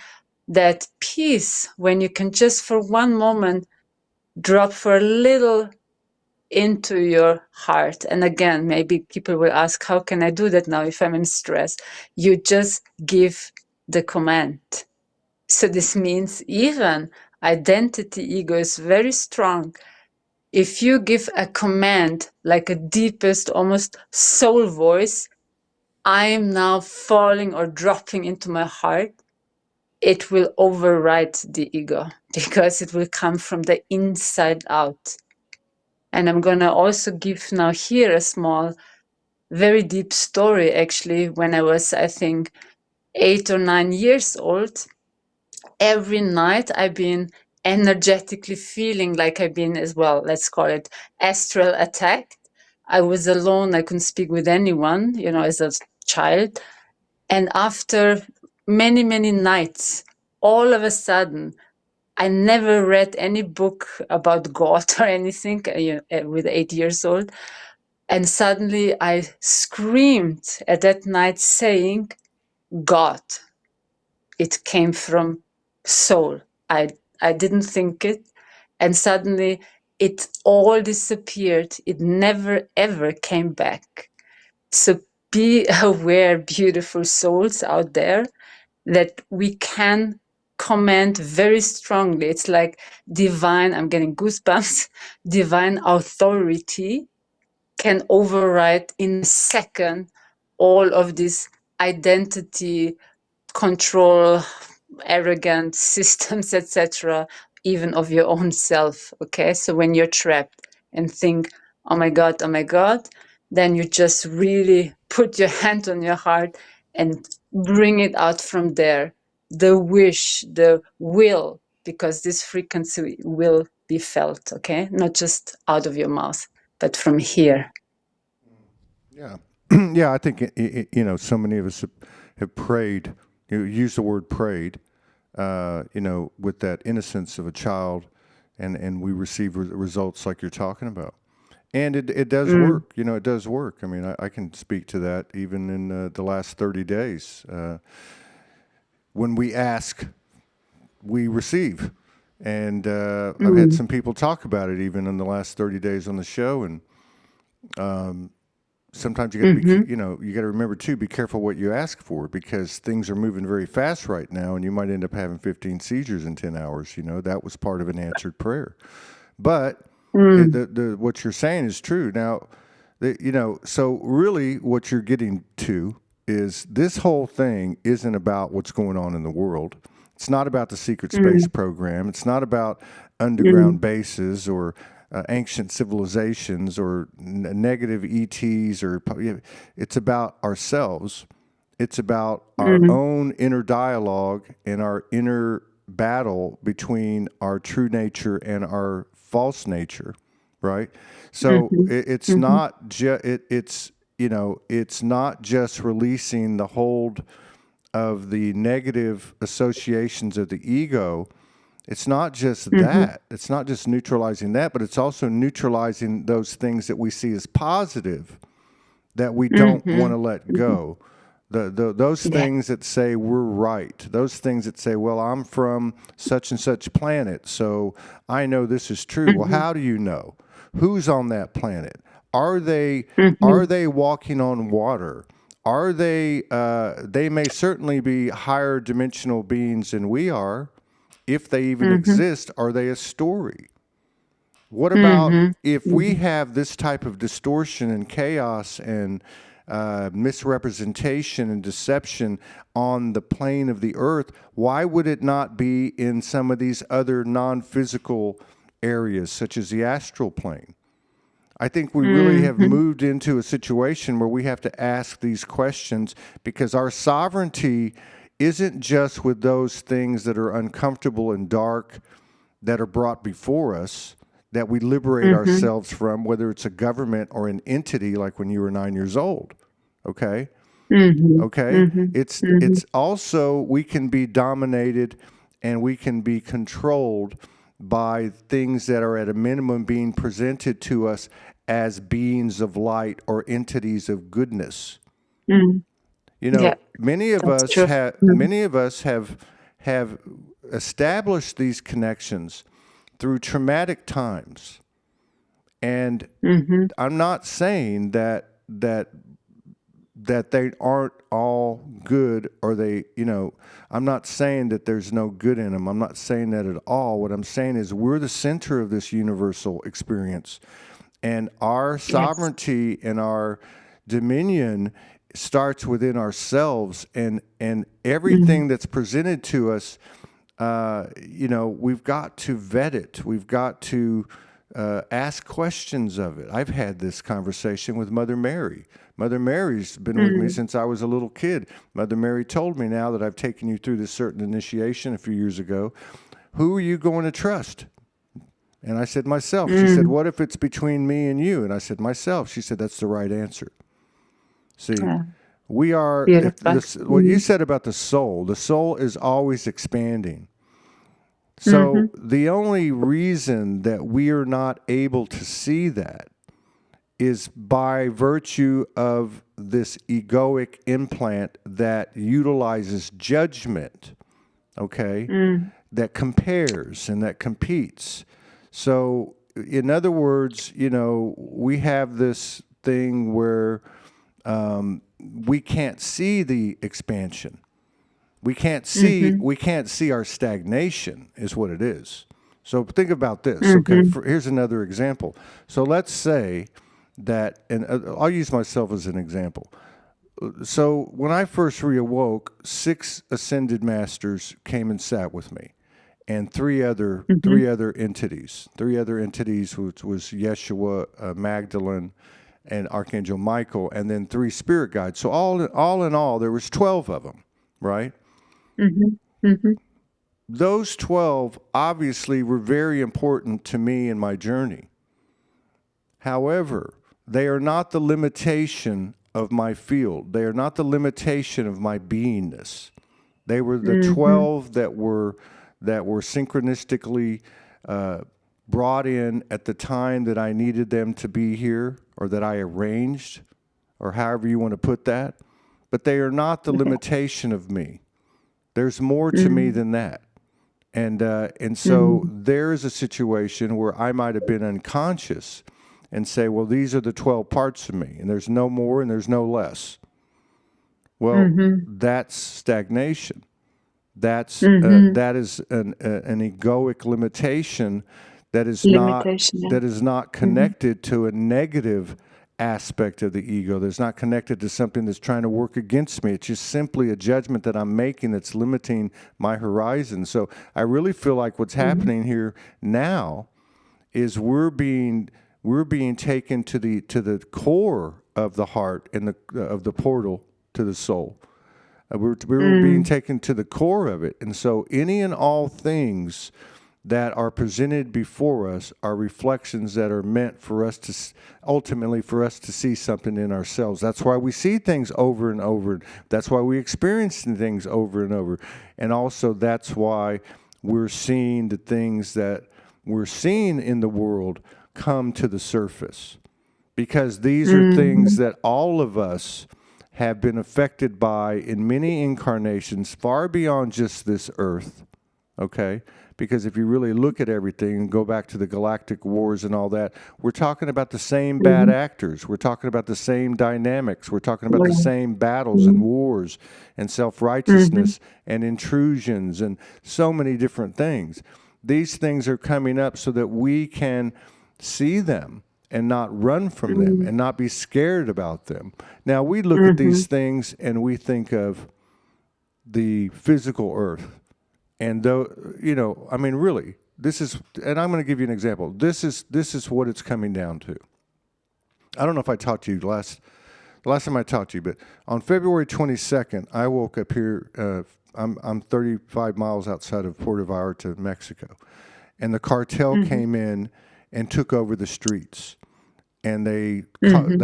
that peace when you can just for one moment drop for a little into your heart. And again, maybe people will ask, how can I do that now if I'm in stress? You just give the command. So this means even identity ego is very strong. If you give a command, like a deepest, almost soul voice, I am now falling or dropping into my heart, it will override the ego because it will come from the inside out. And I'm going to also give now here a small, very deep story, actually. When I was, I think, 8 or 9 years old, every night I've been energetically feeling like I've been, as well, let's call it astral attacked. I was alone. I couldn't speak with anyone, you know, as a child. And after many, many nights, all of a sudden, I never read any book about God or anything, you know, with 8 years old. And suddenly I screamed at that night saying, God. It came from soul. I didn't think it. And suddenly it all disappeared. It never ever came back. So be aware, beautiful souls out there, that we can command very strongly. It's like divine, I'm getting goosebumps, divine authority can override in a second all of this identity, control, arrogant systems, etc., even of your own self. Okay, so when you're trapped and think, oh my God, then you just really put your hand on your heart and bring it out from there. The wish, the will, because this frequency will be felt, okay? Not just out of your mouth, but from here. Yeah, yeah. I think you know, so many of us have prayed. You use the word prayed. You know, with that innocence of a child, and we receive results like you're talking about. And it does work. You know, it does work. I mean, I can speak to that even in the last 30 days. When we ask, we receive. And I've had some people talk about it even in the last 30 days on the show. And sometimes you got to be, you know, you got to remember too, be careful what you ask for, because things are moving very fast right now, and you might end up having 15 seizures in 10 hours. You know, that was part of an answered prayer. But what you're saying is true. Now, you know, so really what you're getting to is this whole thing isn't about what's going on in the world. It's not about the secret space program. It's not about underground bases or ancient civilizations or negative ETs, or it's about ourselves. It's about our own inner dialogue and our inner battle between our true nature and our false nature, right? So it's not it's you know, it's not just releasing the hold of the negative associations of the ego. It's not just that. It's not just neutralizing that, but it's also neutralizing those things that we see as positive that we don't want to let go. Those things that say we're right, those things that say, well, I'm from such and such planet, so I know this is true. Well, how do you know? Who's on that planet? Are they walking on water? Are they? They may certainly be higher dimensional beings than we are. If they even exist, are they a story? What about if we have this type of distortion and chaos and misrepresentation and deception on the plane of the earth? Why would it not be in some of these other non-physical areas, such as the astral plane? I think we really have moved into a situation where we have to ask these questions, because our sovereignty isn't just with those things that are uncomfortable and dark that are brought before us, that we liberate ourselves from, whether it's a government or an entity, like when you were 9 years old. Okay? Okay? It's also, we can be dominated and we can be controlled by things that are at a minimum being presented to us as beings of light or entities of goodness. You know, many of us have established these connections through traumatic times, and I'm not saying that they aren't all good, or they, you know, I'm not saying that there's no good in them. I'm not saying that at all. What I'm saying is we're the center of this universal experience, and our sovereignty and our dominion starts within ourselves, and everything that's presented to us, we've got to vet it. We've got to ask questions of it. I've had this conversation with Mother Mary. Mother Mary's been with me since I was a little kid. Mother Mary told me, now that I've taken you through this certain initiation a few years ago, who are you going to trust? And I said, myself. She said, what if it's between me and you? And I said, myself. She said, that's the right answer. See, we are, what you said about the soul is always expanding. So the only reason that we are not able to see that is by virtue of this egoic implant that utilizes judgment, that compares and that competes. So in other words, we have this thing where we can't see the expansion. We can't see our stagnation is what it is. So think about this. Here's another example. So let's say that, and I'll use myself as an example. So when I first reawoke, 6 ascended masters came and sat with me, and three other entities, which was Yeshua, Magdalene, and Archangel Michael, and then 3 spirit guides. So all in all, there was 12 of them, right? Those 12 obviously were very important to me in my journey. However, they are not the limitation of my field. They are not the limitation of my beingness. They were the 12 that were synchronistically brought in at the time that I needed them to be here, or that I arranged, or however you want to put that. But they are not the limitation of me. There's more to me than that. And so there is a situation where I might have been unconscious and say, well, these are the 12 parts of me, and there's no more and there's no less. Well, that's stagnation. That is an egoic limitation that is not connected to a negative aspect of the ego. That's not connected to something that's trying to work against me. It's just simply a judgment that I'm making that's limiting my horizon. So I really feel like what's happening here now is we're being taken to the core of the heart and of the portal to the soul. We're being taken to the core of it. And so any and all things that are presented before us are reflections that are meant for us to, ultimately for us to see something in ourselves. That's why we see things over and over. That's why we experience things over and over. And also that's why we're seeing the things that we're seeing in the world come to the surface. Because these are things that all of us have been affected by in many incarnations, far beyond just this earth, okay? Because if you really look at everything and go back to the galactic wars and all that, we're talking about the same bad actors. We're talking about the same dynamics. We're talking about the same battles and wars and self-righteousness and intrusions and so many different things. These things are coming up so that we can see them and not run from them and not be scared about them. Now, we look at these things and we think of the physical earth. And though, I mean, really, this is, and I'm going to give you an example. This is what it's coming down to. I don't know if I talked to you the last time I talked to you, but on February 22nd, I woke up here. I'm 35 miles outside of Puerto Vallarta, Mexico, and the cartel came in and took over the streets, and they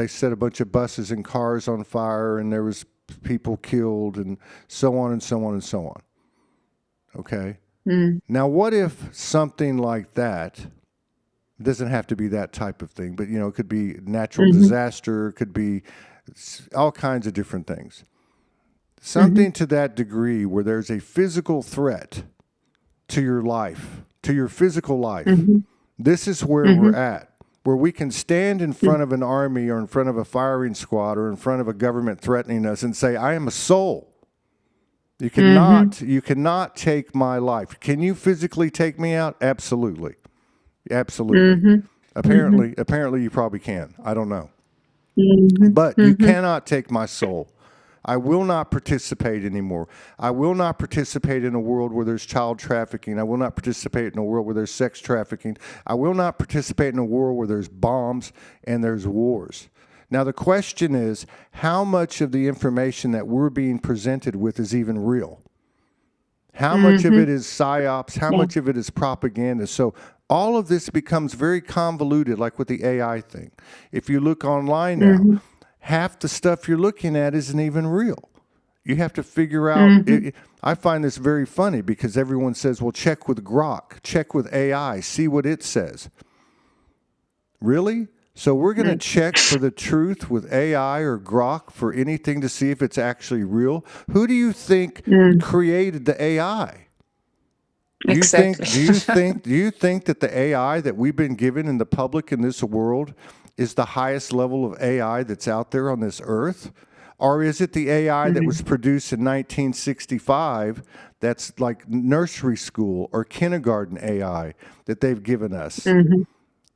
set a bunch of buses and cars on fire, and there was people killed, and so on and so on and so on. Okay. Now, what if something like that, it doesn't have to be that type of thing, but it could be natural disaster, it could be all kinds of different things. Something to that degree where there's a physical threat to your life, to your physical life. This is where we're at, where we can stand in front of an army or in front of a firing squad or in front of a government threatening us and say, I am a soul. You cannot take my life. Can you physically take me out? Absolutely. Absolutely. Apparently you probably can. I don't know. But you cannot take my soul. I will not participate anymore. I will not participate in a world where there's child trafficking. I will not participate in a world where there's sex trafficking. I will not participate in a world where there's bombs and there's wars. Now, the question is, how much of the information that we're being presented with is even real? How much of it is psyops? How much of it is propaganda? So all of this becomes very convoluted, like with the AI thing. If you look online now, half the stuff you're looking at isn't even real. You have to figure out. I find this very funny because everyone says, well, check with Grok, check with AI, see what it says. Really? So we're going to check for the truth with AI or Grok for anything to see if it's actually real? Who do you think created the AI? Do you think that the AI that we've been given in the public in this world is the highest level of AI that's out there on this earth? Or is it the AI that was produced in 1965 that's like nursery school or kindergarten AI that they've given us?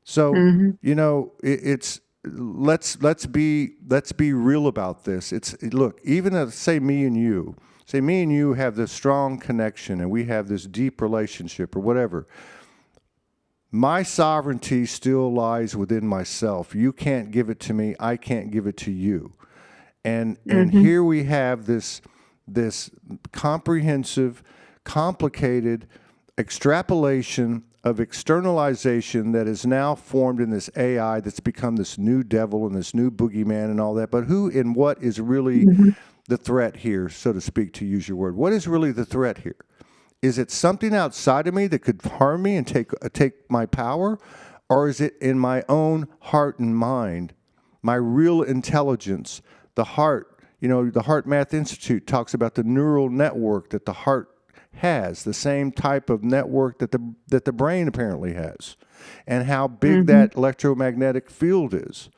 So, you know, let's be real about this. Look, even say me and you have this strong connection and we have this deep relationship or whatever. My sovereignty still lies within myself. You can't give it to me. I can't give it to you. And here we have this comprehensive, complicated extrapolation of externalization that is now formed in this AI that's become this new devil and this new boogeyman and all that. But who and what is really the threat here, so to speak, to use your word? What is really the threat here? Is it something outside of me that could harm me and take my power? Or is it in my own heart and mind, my real intelligence, the heart? You know, the Heart Math Institute talks about the neural network that the heart has, the same type of network that the brain apparently has, and how big that electromagnetic field is.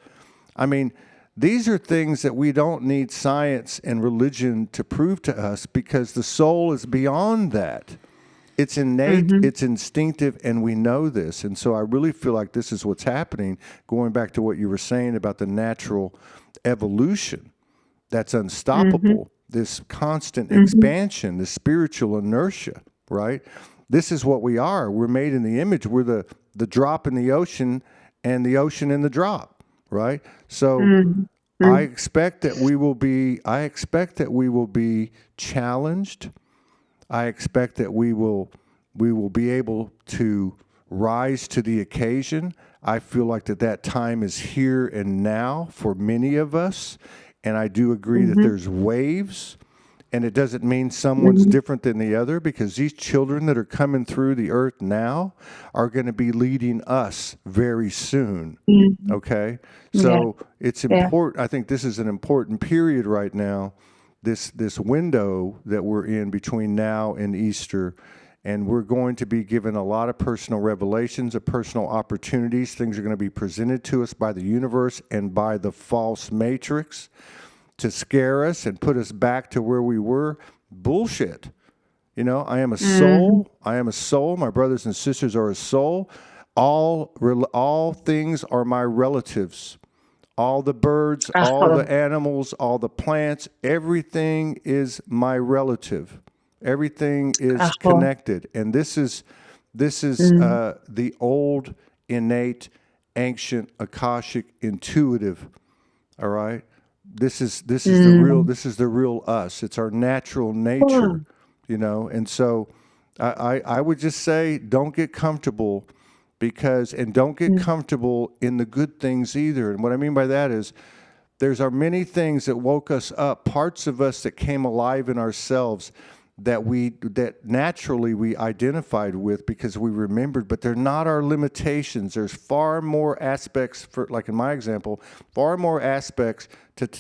I mean, these are things that we don't need science and religion to prove to us because the soul is beyond that. It's innate, it's instinctive, and we know this. And so I really feel like this is what's happening, going back to what you were saying about the natural evolution that's unstoppable. This constant expansion, this spiritual inertia, right? This is what we are. We're made in the image. We're the drop in the ocean and the ocean in the drop, right? So I expect that we will be challenged. I expect that we will be able to rise to the occasion. I feel like that time is here and now for many of us. And I do agree that there's waves, and it doesn't mean someone's different than the other, because these children that are coming through the earth now are going to be leading us very soon. Okay? So it's important. I think this is an important period right now, this window that we're in between now and Easter. And we're going to be given a lot of personal revelations, of personal opportunities. Things are going to be presented to us by the universe and by the false matrix to scare us and put us back to where we were. Bullshit. You know, I am a soul. I am a soul. My brothers and sisters are a soul. All things are my relatives. All the birds, all the animals, all the plants, everything is my relative. Everything is connected, and this is the old, innate, ancient, akashic, intuitive. All right, this is the real us. It's our natural nature, you know. And so, I would just say, don't get comfortable, and don't get comfortable in the good things either. And what I mean by that is, are many things that woke us up, parts of us that came alive in ourselves, that naturally we identified with because we remembered, but they're not our limitations. There's far more aspects, like in my example, far more aspects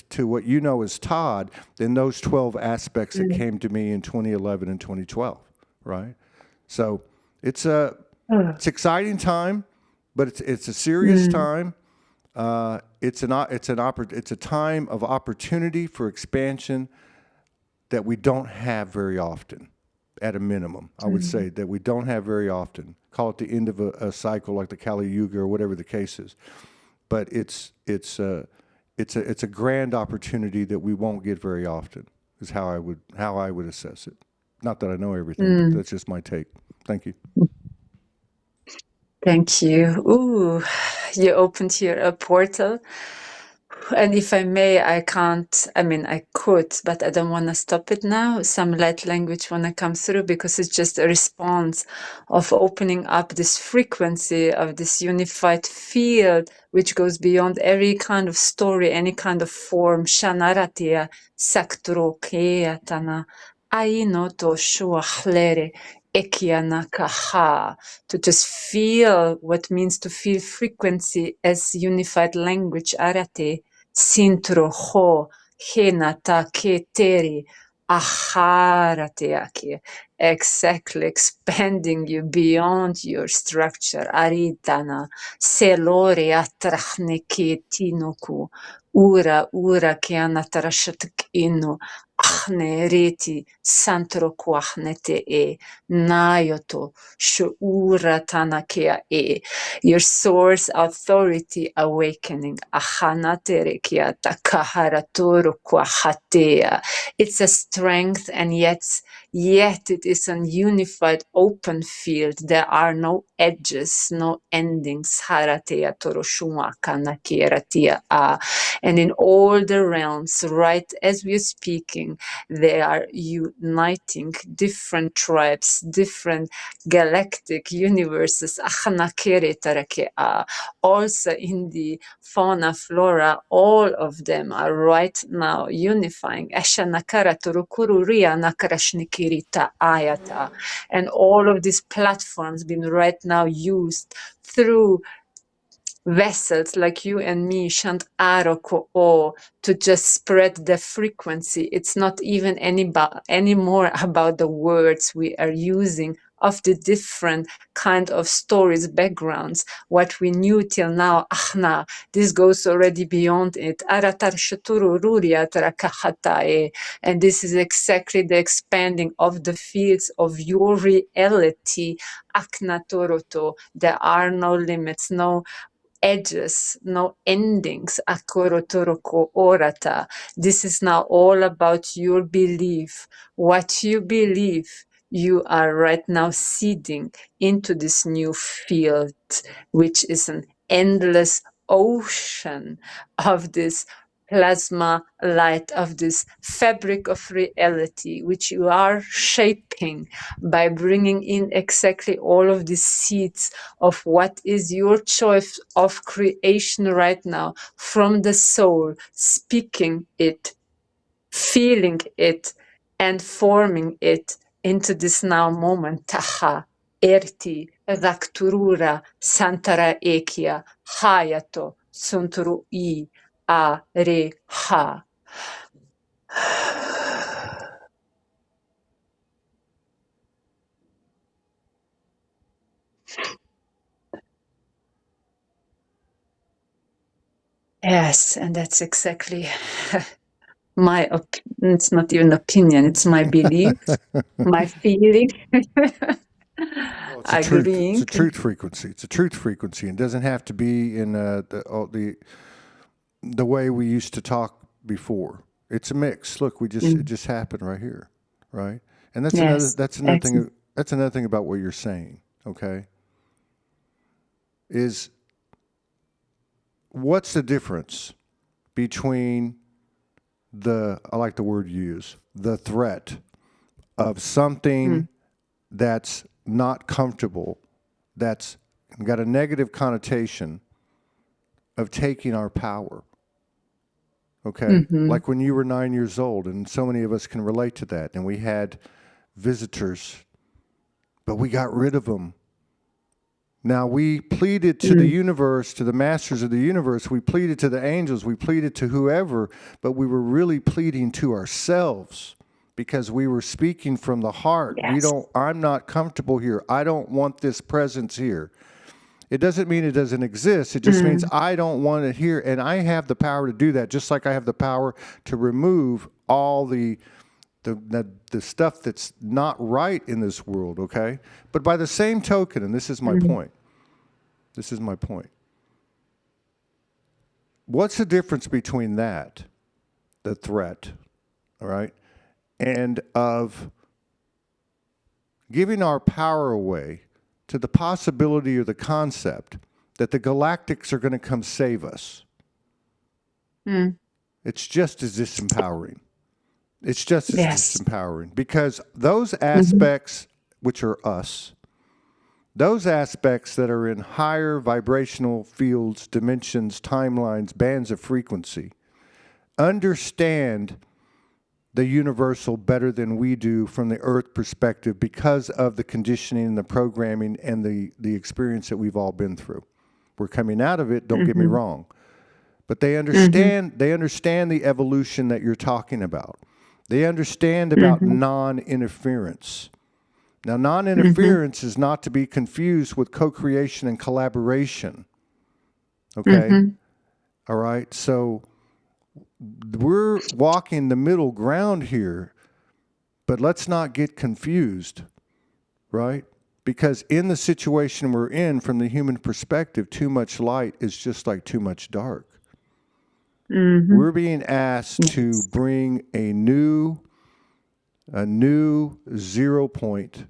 to what you know as Todd than those 12 aspects that came to me in 2011 and 2012, right? So it's exciting time, but it's a serious time. It's a time of opportunity for expansion that we don't have very often, at a minimum. I would say that we don't have very often. Call it the end of a cycle, like the Kali Yuga or whatever the case is. But it's it's a grand opportunity that we won't get very often. Is how I would assess it. Not that I know everything, but that's just my take. Thank you. Thank you. Ooh, you opened here a portal. And if I may, I could, but I don't want to stop it now. Some light language want to come through because it's just a response of opening up this frequency of this unified field, which goes beyond every kind of story, any kind of form. Shanaratia, saktrokea tana, aino to shuachlere, ekianakaha. To just feel what means to feel frequency as unified language, arate. Sintro ho henata keteri aharateaki. Exactly, expanding you beyond your structure. Aritana selore atrachneke tinoku. Ura kiana tarashatik inu. Achne reti santro kuachnete nayoto shuura tanakea your source authority awakening. Ahanaterekia takaharatoro kwahatea. It's a strength, and yet it is an unified open field. There are no edges, no endings. Haratea toroshuma kanakeratia a. And in all the realms, right as we're speaking, they are uniting different tribes, different galactic universes. Also in the fauna, flora, all of them are right now unifying. And all of these platforms being right now used through vessels like you and me, Shant Aroko, to just spread the frequency. It's not even anymore about the words we are using of the different kind of stories, backgrounds, what we knew till now. Ahna, this goes already beyond it. And this is exactly the expanding of the fields of your reality. Akna Toroto. There are no limits, no edges, no endings. Akoro toroko orata. This is now all about your belief. What you believe, you are right now seeding into this new field, which is an endless ocean of this plasma light, of this fabric of reality, which you are shaping by bringing in exactly all of these seeds of what is your choice of creation right now from the soul, speaking it, feeling it, and forming it into this now moment. Taha, erti, rakturura, santara ekia, hayato, sunturu I, a, re, ha. Yes, and that's exactly it's not even opinion, it's my belief, my feeling. Well, it's a truth. It's Agreeing. a truth frequency. It's a truth frequency. It doesn't have to be in the way we used to talk before. It's a mix. Look, it just happened right here, right? And Yes, that's another excellent. thing. That's another thing about what you're saying. Okay, is what's the difference between I like the word you use, the threat of something that's not comfortable, that's got a negative connotation of taking our power. Okay? Like when you were 9 years old, and so many of us can relate to that, and we had visitors, but we got rid of them. Now, we pleaded to the universe, to the masters of the universe, we pleaded to the angels, we pleaded to whoever, but we were really pleading to ourselves because we were speaking from the heart. Yes. I'm not comfortable here. I don't want this presence here. It doesn't mean it doesn't exist. It just means I don't want it here. And I have the power to do that, just like I have the power to remove all the stuff that's not right in this world, okay? But by the same token, and this is my point, what's the difference between that, the threat, all right, and of giving our power away to the possibility or the concept that the galactics are going to come save us? It's just as disempowering. It's just as disempowering, because those aspects, which are us, those aspects that are in higher vibrational fields, dimensions, timelines, bands of frequency, understand the universal better than we do from the earth perspective, because of the conditioning and the programming and the experience that we've all been through. We're coming out of it, don't get me wrong. But they understand the evolution that you're talking about. They understand about non-interference. Now, non-interference is not to be confused with co-creation and collaboration. Okay? All right? So we're walking the middle ground here, but let's not get confused, right? Because in the situation we're in, from the human perspective, too much light is just like too much dark. We're being asked to bring a new 0 point,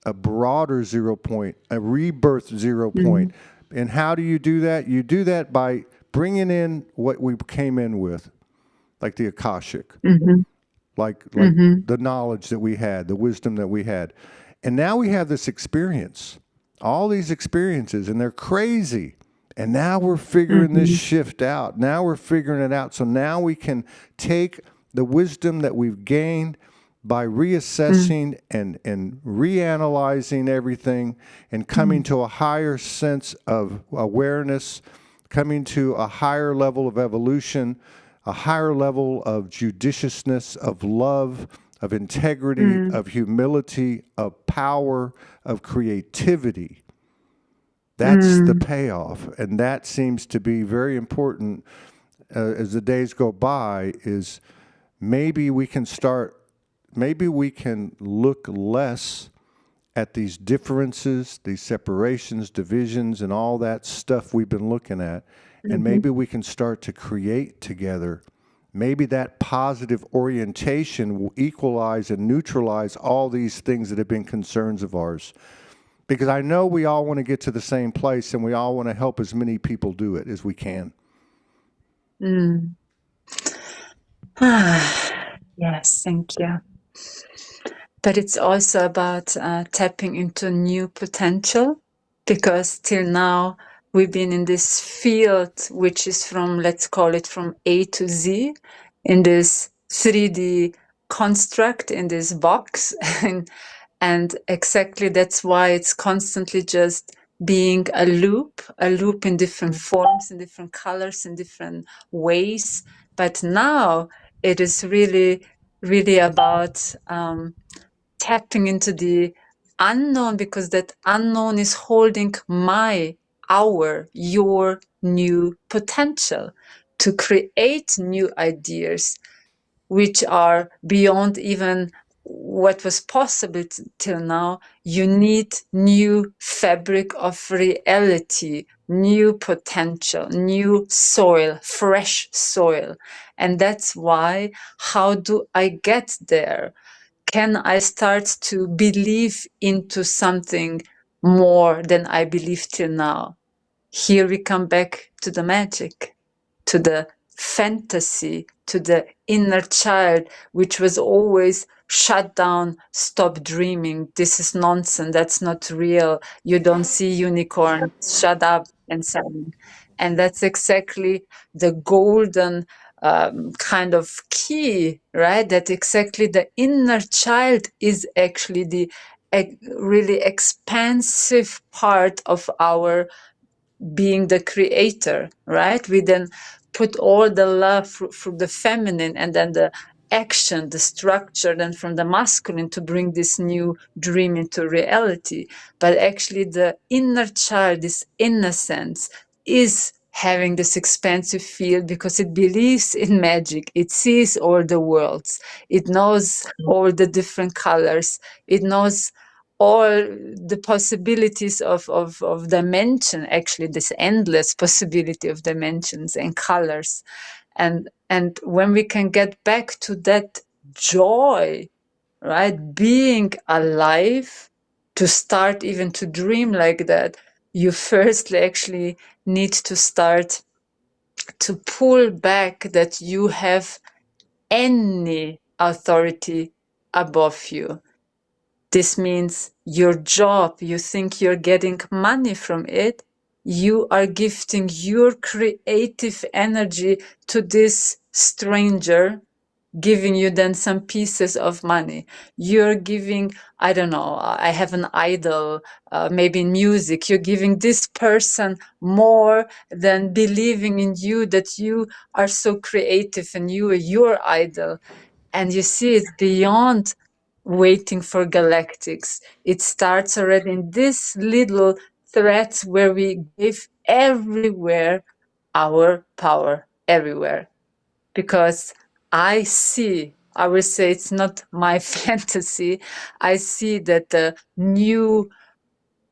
a broader 0 point, a rebirth 0 point. And how do you do that? You do that by bringing in what we came in with, like the Akashic, like the knowledge that we had, the wisdom that we had. And now we have this experience, all these experiences, and they're crazy. And now we're figuring this shift out. Now we're figuring it out. So now we can take the wisdom that we've gained by reassessing and reanalyzing everything, and coming to a higher sense of awareness, coming to a higher level of evolution, a higher level of judiciousness, of love, of integrity, of humility, of power, of creativity. That's the payoff, and that seems to be very important as the days go by. Is maybe we can look less at these differences, these separations, divisions, and all that stuff we've been looking at, and maybe we can start to create together. Maybe that positive orientation will equalize and neutralize all these things that have been concerns of ours. Because I know we all want to get to the same place, and we all want to help as many people do it as we can. Yes, thank you. But it's also about tapping into new potential, because till now we've been in this field, which is from, let's call it from A to Z, in this 3D construct, in this box. And exactly that's why it's constantly just being a loop in different forms, in different colors, in different ways. But now it is really, really about tapping into the unknown, because that unknown is holding your new potential to create new ideas, which are beyond even what was possible till now. You need new fabric of reality, new potential, new soil, fresh soil. And that's why, how do I get there? Can I start to believe into something more than I believed till now? Here we come back to the magic, to the fantasy, to the inner child, which was always shut down, stop dreaming, this is nonsense, that's not real, you don't see unicorns, shut up, and so on. And that's exactly the golden kind of key, right? That exactly the inner child is actually the really expansive part of our being the creator, right? We then put all the love from the feminine, and then the action, the structure, then from the masculine, to bring this new dream into reality. But actually the inner child, this innocence, is having this expansive field, because it believes in magic. It sees all the worlds. It knows all the different colors. It knows all the possibilities of dimension, actually this endless possibility of dimensions and colors. And when we can get back to that joy, right, being alive, to start even to dream like that, you firstly actually need to start to pull back that you have any authority above you. This means your job, you think you're getting money from it, you are gifting your creative energy to this stranger, giving you then some pieces of money. You're giving, I don't know, I have an idol, maybe in music, you're giving this person more than believing in you, that you are so creative and you are your idol. And you see, it's beyond waiting for galactics. It starts already in this little threads where we give everywhere our power, everywhere. Because I see, I will say it's not my fantasy, I see that the new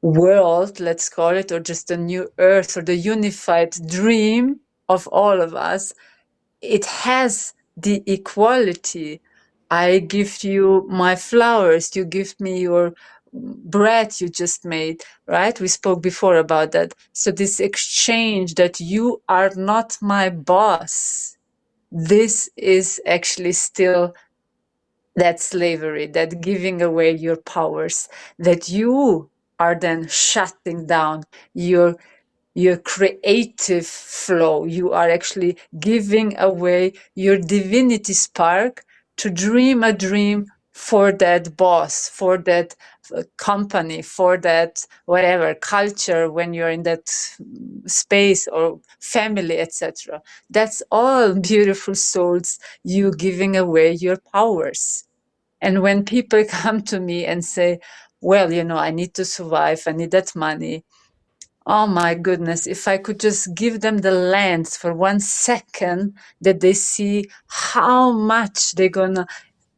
world, let's call it, or just a new earth, or the unified dream of all of us, it has the equality. I give you my flowers, you give me your bread you just made, right? We spoke before about that. So this exchange, that you are not my boss, this is actually still that slavery, that giving away your powers, that you are then shutting down your creative flow. You are actually giving away your divinity spark to dream a dream for that boss, for that company, for that whatever culture, when you're in that space or family, etc. That's all beautiful souls, you giving away your powers. And when people come to me and say, well, you know, I need to survive, I need that money, oh my goodness, if I could just give them the lens for 1 second, that they see how much they're gonna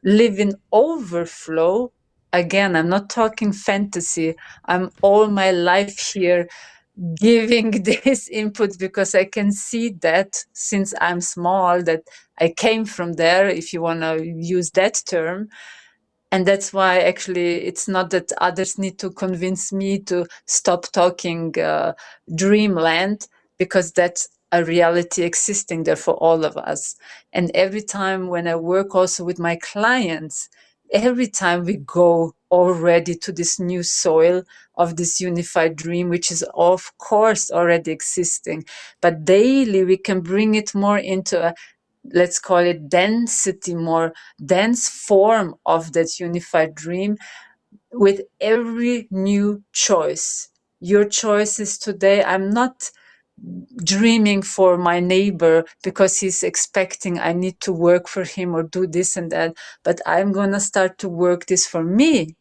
live in overflow. Again, I'm not talking fantasy. I'm all my life here giving this input, because I can see that since I'm small, that I came from there, if you want to use that term. And that's why actually it's not that others need to convince me to stop talking dreamland, because that's a reality existing there for all of us. And every time when I work also with my clients, every time we go already to this new soil of this unified dream, which is of course already existing, but daily we can bring it more into a, let's call it density, more dense form of that unified dream, with every new choice. Your choices today, I'm not dreaming for my neighbor because he's expecting I need to work for him or do this and that, but I'm going to start to work this for me.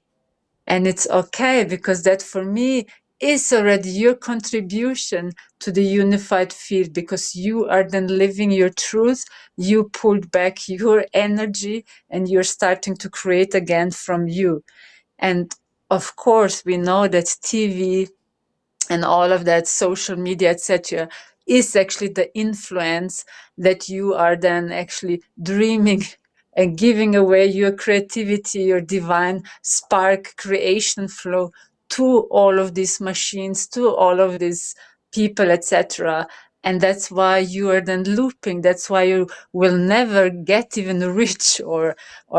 And it's okay, because that for me is already your contribution to the unified field, because you are then living your truth. You pulled back your energy and you're starting to create again from you. And of course, we know that TV and all of that, social media, etc., is actually the influence that you are then actually dreaming and giving away your creativity, your divine spark creation flow to all of these machines, to all of these people, etc. And that's why you are then looping. That's why you will never get even rich or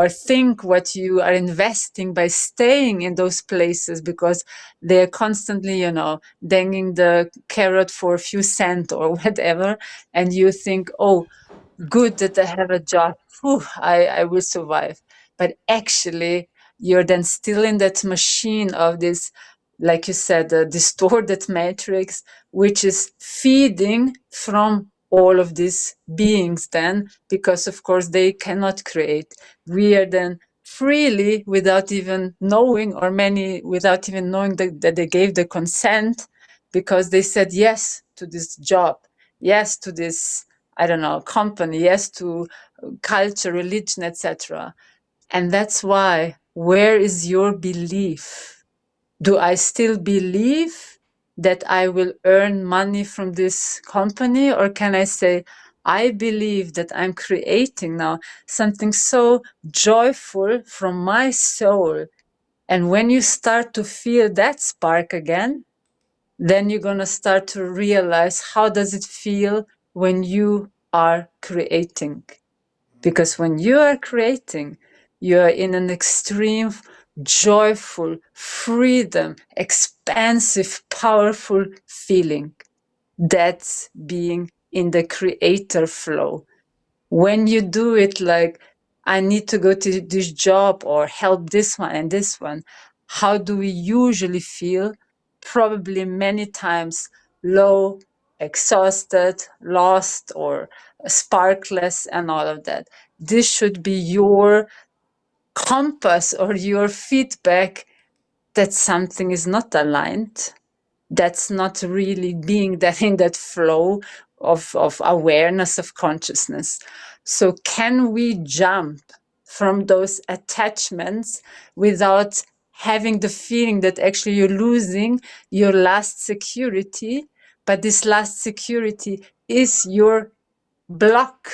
think what you are investing by staying in those places, because they're constantly, you know, dangling the carrot for a few cents or whatever. And you think, oh, good that I have a job. Whew, I will survive. But actually, you're then still in that machine of this, like you said, the distorted matrix, which is feeding from all of these beings then, because of course they cannot create. We are then freely, without even knowing, or many without even knowing that they gave the consent, because they said yes to this job, yes to this, I don't know, company, yes to culture, religion, etc. And that's why, where is your belief? Do I still believe that I will earn money from this company? Or can I say, I believe that I'm creating now something so joyful from my soul. And when you start to feel that spark again, then you're going to start to realize how does it feel when you are creating. Because when you are creating, you are in an extreme, joyful, freedom, expansive, powerful feeling. That's being in the creator flow. When you do it like, I need to go to this job or help this one and this one, how do we usually feel? Probably many times low, exhausted, lost, or sparkless, and all of that. This should be your compass or your feedback that something is not aligned. That's not really being that in that flow of awareness, of consciousness. So can we jump from those attachments without having the feeling that actually you're losing your last security, but this last security is your block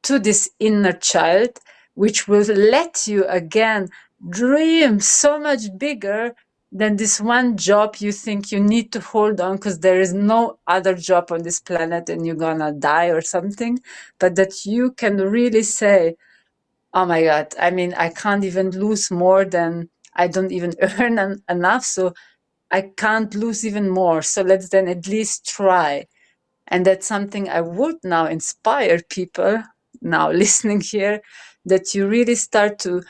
to this inner child, which will let you again dream so much bigger than this one job you think you need to hold on because there is no other job on this planet and you're gonna die or something. But that you can really say, oh my God, I mean, I can't even lose more than I don't even earn enough. So I can't lose even more. So let's then at least try. And that's something I would now inspire people now listening here, that you really start to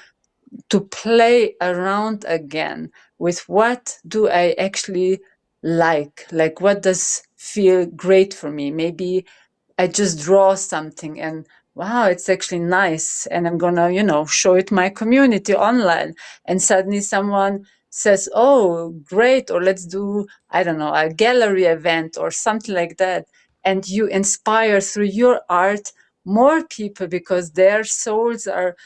play around again with what do I actually like what does feel great for me. Maybe I just draw something and wow, it's actually nice. And I'm gonna, show it my community online. And suddenly someone says, oh, great, or let's do, I don't know, a gallery event or something like that. And you inspire through your art more people because their souls are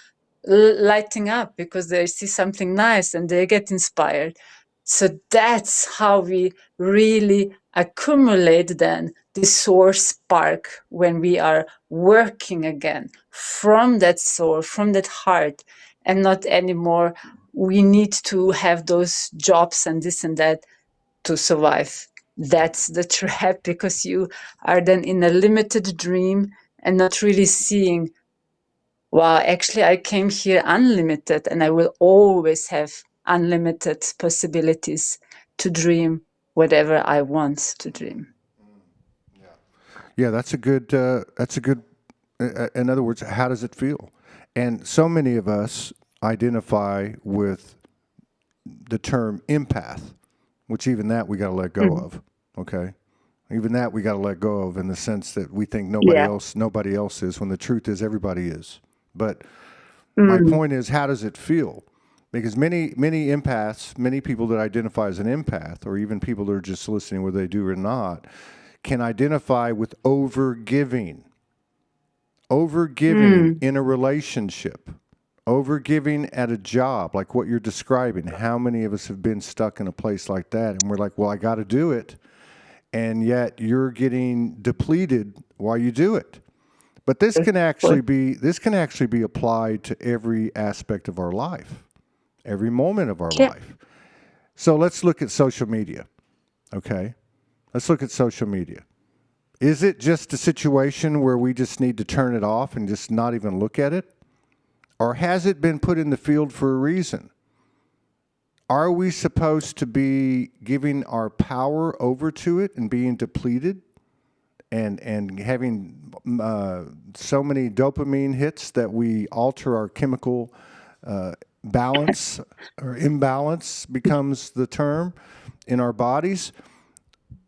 lighting up because they see something nice and they get inspired. So that's how we really accumulate then the source spark when we are working again from that soul, from that heart, and not anymore we need to have those jobs and this and that to survive. That's the trap because you are then in a limited dream and not really seeing, well, actually, I came here unlimited and I will always have unlimited possibilities to dream whatever I want to dream. Yeah, that's a good. In other words, how does it feel? And so many of us identify with the term empath, which even that we got to let go of. Okay, even that we got to let go of in the sense that we think nobody else is, when the truth is everybody is. But my point is, how does it feel? Because many empaths, many people that identify as an empath, or even people that are just listening whether they do or not, can identify with overgiving in a relationship, overgiving at a job, like what you're describing. How many of us have been stuck in a place like that, and we're like, well, I got to do it, and yet you're getting depleted while you do it. But this can actually be applied to every aspect of our life, every moment of our life. So let's look at social media. Okay, let's look at social media. Is it just a situation where we just need to turn it off and just not even look at it? Or has it been put in the field for a reason? Are we supposed to be giving our power over to it and being depleted and having so many dopamine hits that we alter our chemical balance, or imbalance becomes the term, in our bodies?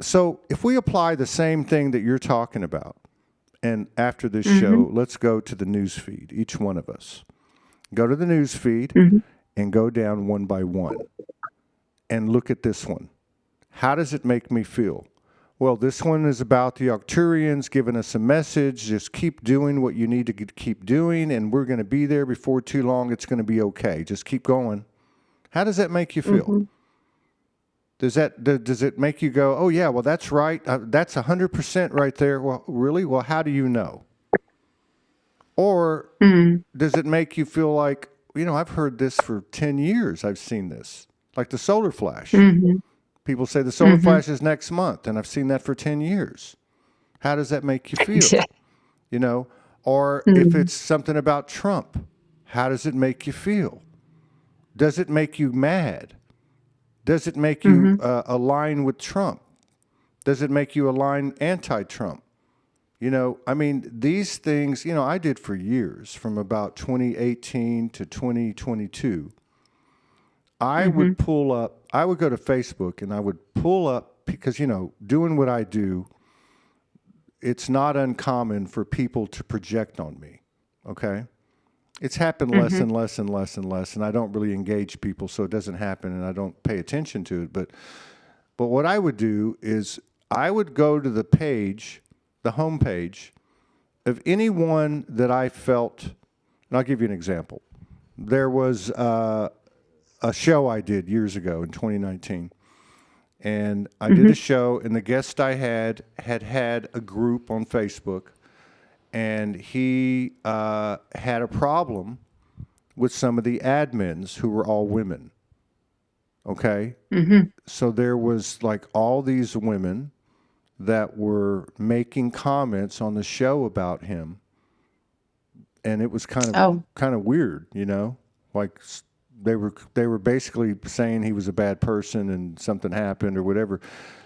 So if we apply the same thing that you're talking about, and after this show, let's go to the news feed, each one of us. Go to the news feed and go down one by one and look at this one. How does it make me feel? Well, this one is about the Arcturians giving us a message. Just keep doing what you need to keep doing, and we're going to be there before too long. It's going to be okay. Just keep going. How does that make you feel? Does it make you go, oh yeah, well that's right, that's 100% right there? Well, really? Well, how do you know? Or does it make you feel like, I've heard this for 10 years. I've seen this, like the solar flash. People say the solar flash is next month, and I've seen that for 10 years. How does that make you feel? Yeah. Or if it's something about Trump, how does it make you feel? Does it make you mad? Does it make you align with Trump? Does it make you align anti-Trump? These things, I did for years, from about 2018 to 2022. I would go to Facebook and I would pull up, because, doing what I do, it's not uncommon for people to project on me, okay? It's happened less and less and less and less, and I don't really engage people, so it doesn't happen, and I don't pay attention to it. But what I would do is I would go to the page, the homepage, of anyone that I felt, and I'll give you an example. There was a show I did years ago in 2019. And I did a show, and the guest I had a group on Facebook, and he had a problem with some of the admins who were all women. Okay? So there was like all these women that were making comments on the show about him, and it was kind of weird, like they were basically saying he was a bad person and something happened or whatever.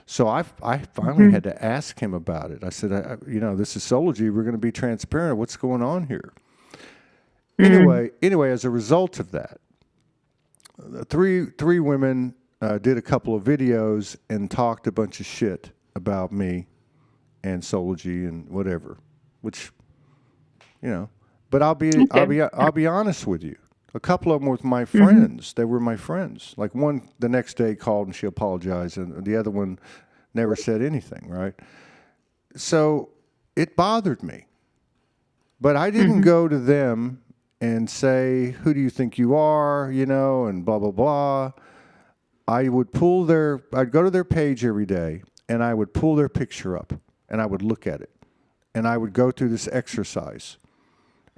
So I finally had to ask him about it. I said, this is Soulology. We're going to be transparent. What's going on here? Anyway, as a result of that, three women did a couple of videos and talked a bunch of shit about me and Soulology and whatever, which, but I'll be honest with you. A couple of them were my friends. They were my friends. Like one the next day called and she apologized, and the other one never said anything, right? So it bothered me. But I didn't go to them and say, who do you think you are, and blah, blah, blah. I'd go to their page every day, and I would pull their picture up, and I would look at it. And I would go through this exercise.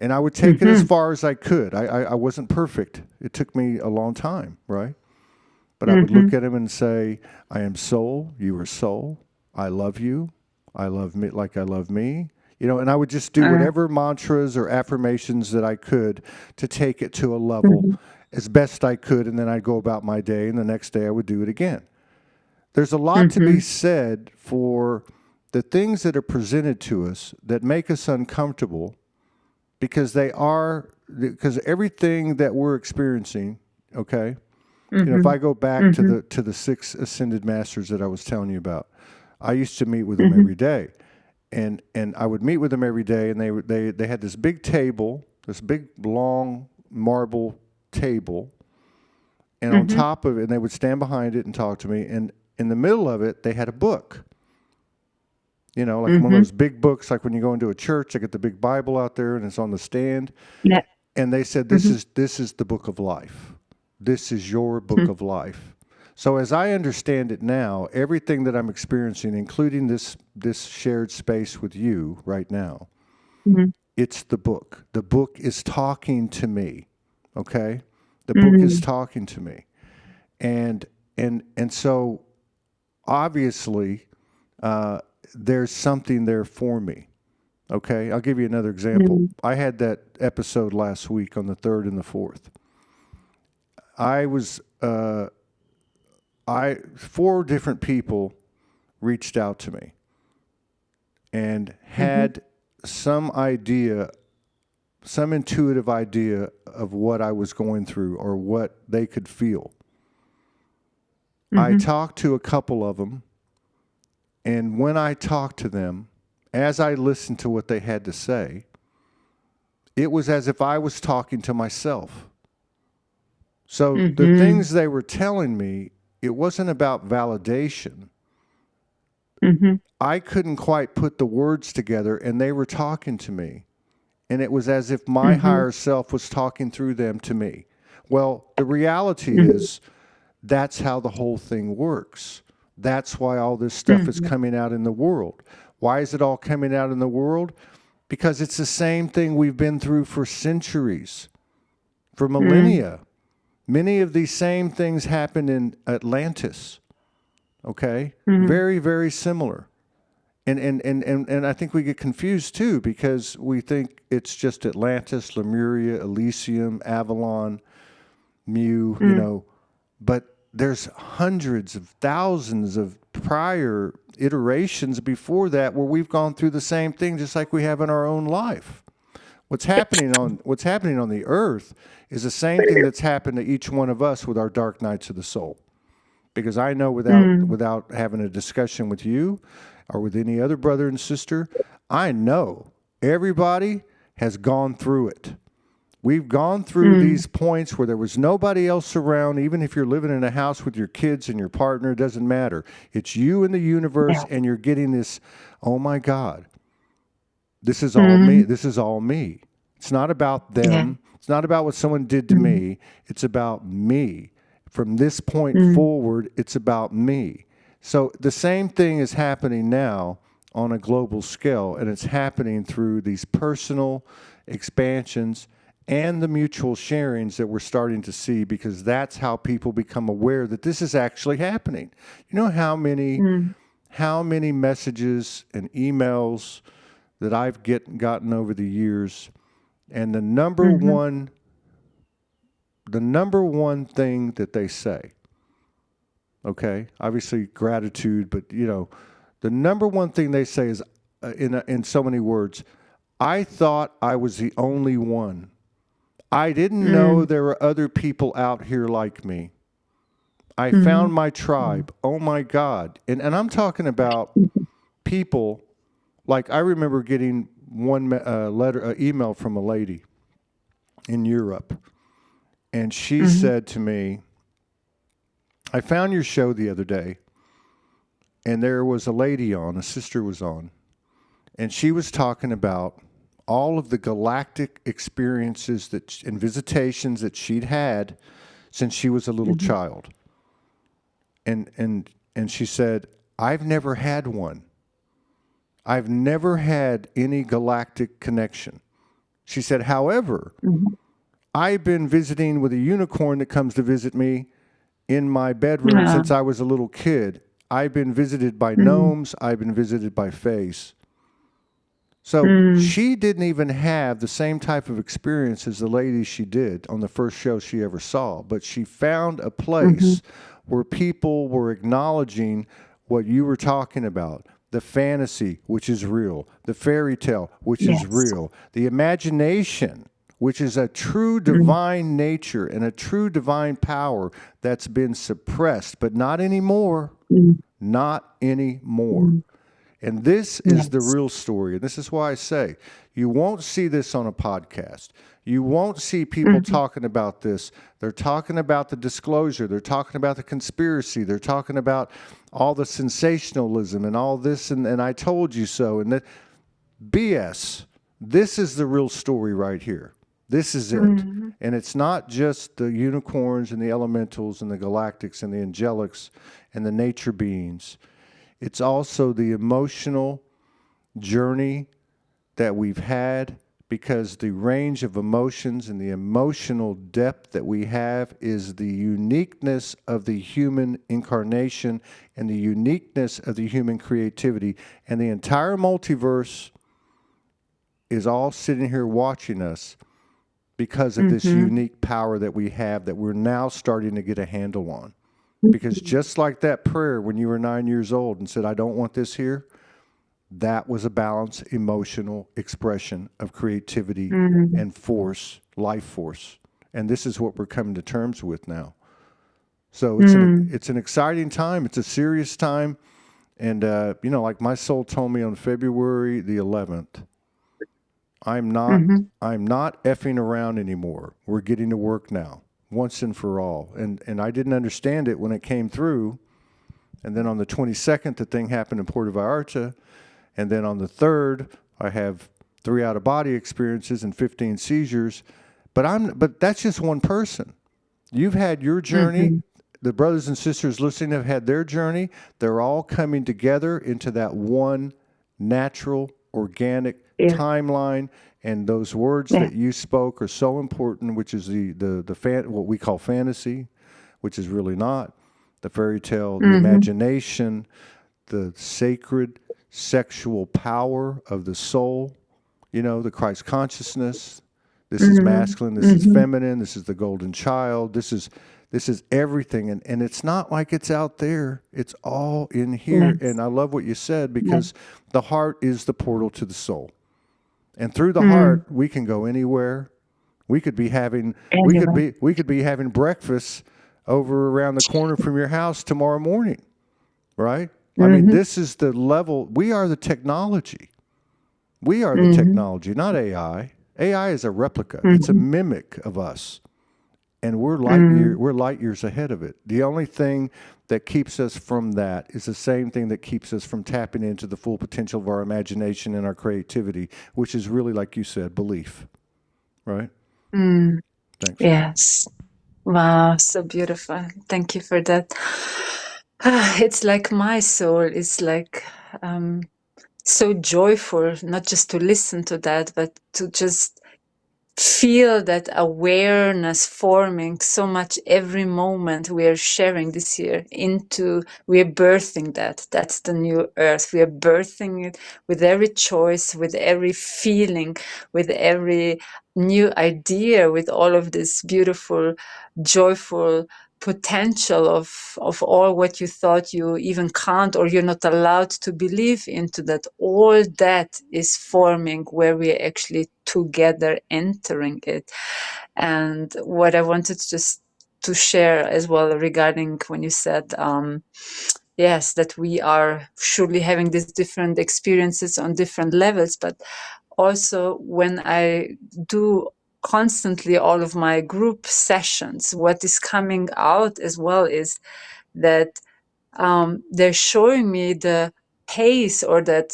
And I would take it as far as I could. I wasn't perfect. It took me a long time, right? But I would look at him and say, I am soul, you are soul. I love you. I love me like I love me. And I would just do whatever mantras or affirmations that I could to take it to a level as best I could. And then I'd go about my day, and the next day I would do it again. There's a lot to be said for the things that are presented to us that make us uncomfortable, because everything that we're experiencing, okay? If I go back to the 6 ascended masters that I was telling you about, I used to meet with them every day, and I would meet with them every day, and they had this big table, this big long marble table, and on top of it, and they would stand behind it and talk to me, and in the middle of it, they had a book. Like one of those big books, like when you go into a church, they get the big Bible out there and it's on the stand. Yeah. And they said, this is the book of life. This is your book of life. So as I understand it now, everything that I'm experiencing, including this shared space with you right now, it's the book. The book is talking to me. Okay? The book is talking to me. And so obviously, there's something there for me. Okay, I'll give you another example. I had that episode last week on the 3rd and the 4th. I was, 4 different people reached out to me and had some idea, some intuitive idea of what I was going through or what they could feel. I talked to a couple of them. And when I talked to them, as I listened to what they had to say, it was as if I was talking to myself. So the things they were telling me, it wasn't about validation. I couldn't quite put the words together, and they were talking to me. And it was as if my higher self was talking through them to me. Well, the reality is That's how the whole thing works. That's why all this stuff is coming out in the world. Why is it all coming out in the world? Because it's the same thing we've been through for centuries, for millennia. Many of these same things happened in Atlantis. Okay? Very, very similar. And I think we get confused too, because we think it's just Atlantis, Lemuria, Elysium, Avalon, Mu, you know, but there's hundreds of thousands of prior iterations before that where we've gone through the same thing, just like we have in our own life. What's happening on the earth is the same thing that's happened to each one of us with our dark nights of the soul. Because I know without having a discussion with you or with any other brother and sister, I know everybody has gone through it. We've gone through these points where there was nobody else around. Even if you're living in a house with your kids and your partner, it doesn't matter. It's you and the universe, and you're getting this, oh my God, this is all me. This is all me. It's not about them. It's not about what someone did to me. It's about me. From this point forward, it's about me. So the same thing is happening now on a global scale, and it's happening through these personal expansions and the mutual sharings that we're starting to see, because that's how people become aware that this is actually happening. You know how many messages and emails that I've gotten over the years, and the number one thing that they say, okay, obviously gratitude, but you know, the number one thing they say is, in so many words, I thought I was the only one. I didn't know there were other people out here like me. I found my tribe. Oh my God. And I'm talking about people, like I remember getting one email from a lady in Europe. And she said to me, I found your show the other day, and there was a lady on, a sister was on, and she was talking about all of the galactic experiences and visitations that she'd had since she was a little child. And she said, I've never had one. I've never had any galactic connection. She said, however, I've been visiting with a unicorn that comes to visit me in my bedroom since I was a little kid. I've been visited by gnomes. I've been visited by fays. So she didn't even have the same type of experience as the lady she did on the first show she ever saw, but she found a place where people were acknowledging what you were talking about. The fantasy, which is real. The fairy tale, which is real. The imagination, which is a true divine nature and a true divine power that's been suppressed, but not anymore. Not anymore. And this is the real story. And this is why I say, you won't see this on a podcast. You won't see people talking about this. They're talking about the disclosure. They're talking about the conspiracy. They're talking about all the sensationalism and all this, and I told you so. And that BS. This is the real story right here. This is it. And it's not just the unicorns and the elementals and the galactics and the angelics and the nature beings. It's also the emotional journey that we've had, because the range of emotions and the emotional depth that we have is the uniqueness of the human incarnation and the uniqueness of the human creativity. And the entire multiverse is all sitting here watching us because of this unique power that we have that we're now starting to get a handle on. Because just like that prayer when you were 9 years old and said, I don't want this here, that was a balanced emotional expression of creativity and force, life force. And this is what we're coming to terms with now. So it's an exciting time. It's a serious time. And, you know, like my soul told me on February the 11th, I'm not effing around anymore. We're getting to work now, once and for all. And I didn't understand it when it came through. And then on the 22nd, the thing happened in Puerto Vallarta. And then on the 3rd, I have 3 out-of-body experiences and 15 seizures. But that's just one person. You've had your journey. the brothers and sisters listening have had their journey. They're all coming together into that one natural, organic Yeah. timeline. And those words Yeah. that you spoke are so important, which is what we call fantasy, which is really not the fairy tale, the imagination, the sacred sexual power of the soul, the Christ consciousness. This is masculine, this is feminine, this is the golden child, this is everything. And it's not like it's out there. It's all in here. Yes. And I love what you said, Yes. because the heart is the portal to the soul. And through the heart, we can go anywhere. We could be having Anyway. we could be having breakfast over around the corner from your house tomorrow morning, right? I mean, this is the level. We are the technology. We are the technology, not AI. AI is a replica. It's a mimic of us, and we're light years ahead of it. The only thing that keeps us from that is the same thing that keeps us from tapping into the full potential of our imagination and our creativity, which is really, like you said, belief, right? Thanks. Yes. Wow, so beautiful. Thank you for that. It's like my soul is like so joyful, not just to listen to that, but to just feel that awareness forming so much every moment we are sharing this year into, we are birthing that. That's the new earth. We are birthing it with every choice, with every feeling, with every new idea, with all of this beautiful, joyful potential of all what you thought you even can't or you're not allowed to believe into, that all that is forming where we're actually together entering it. And what I wanted just to share as well regarding when you said yes, that we are surely having these different experiences on different levels, but also when I do constantly all of my group sessions, what is coming out as well is that they're showing me the pace or that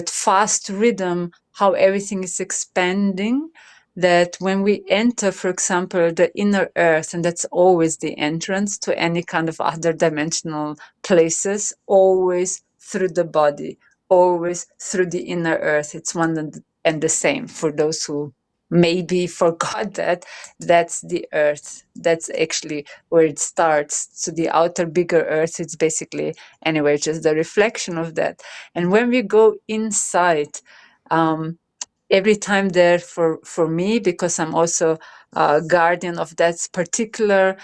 fast rhythm, how everything is expanding. That when we enter, for example, the inner earth, and that's always the entrance to any kind of other dimensional places, always through the body, always through the inner earth. It's one and the same. For those who maybe forgot that, that's the earth. That's actually where it starts. So the outer bigger earth, it's basically anyway just the reflection of that. And when we go inside, every time there for me, because I'm also a guardian of that particular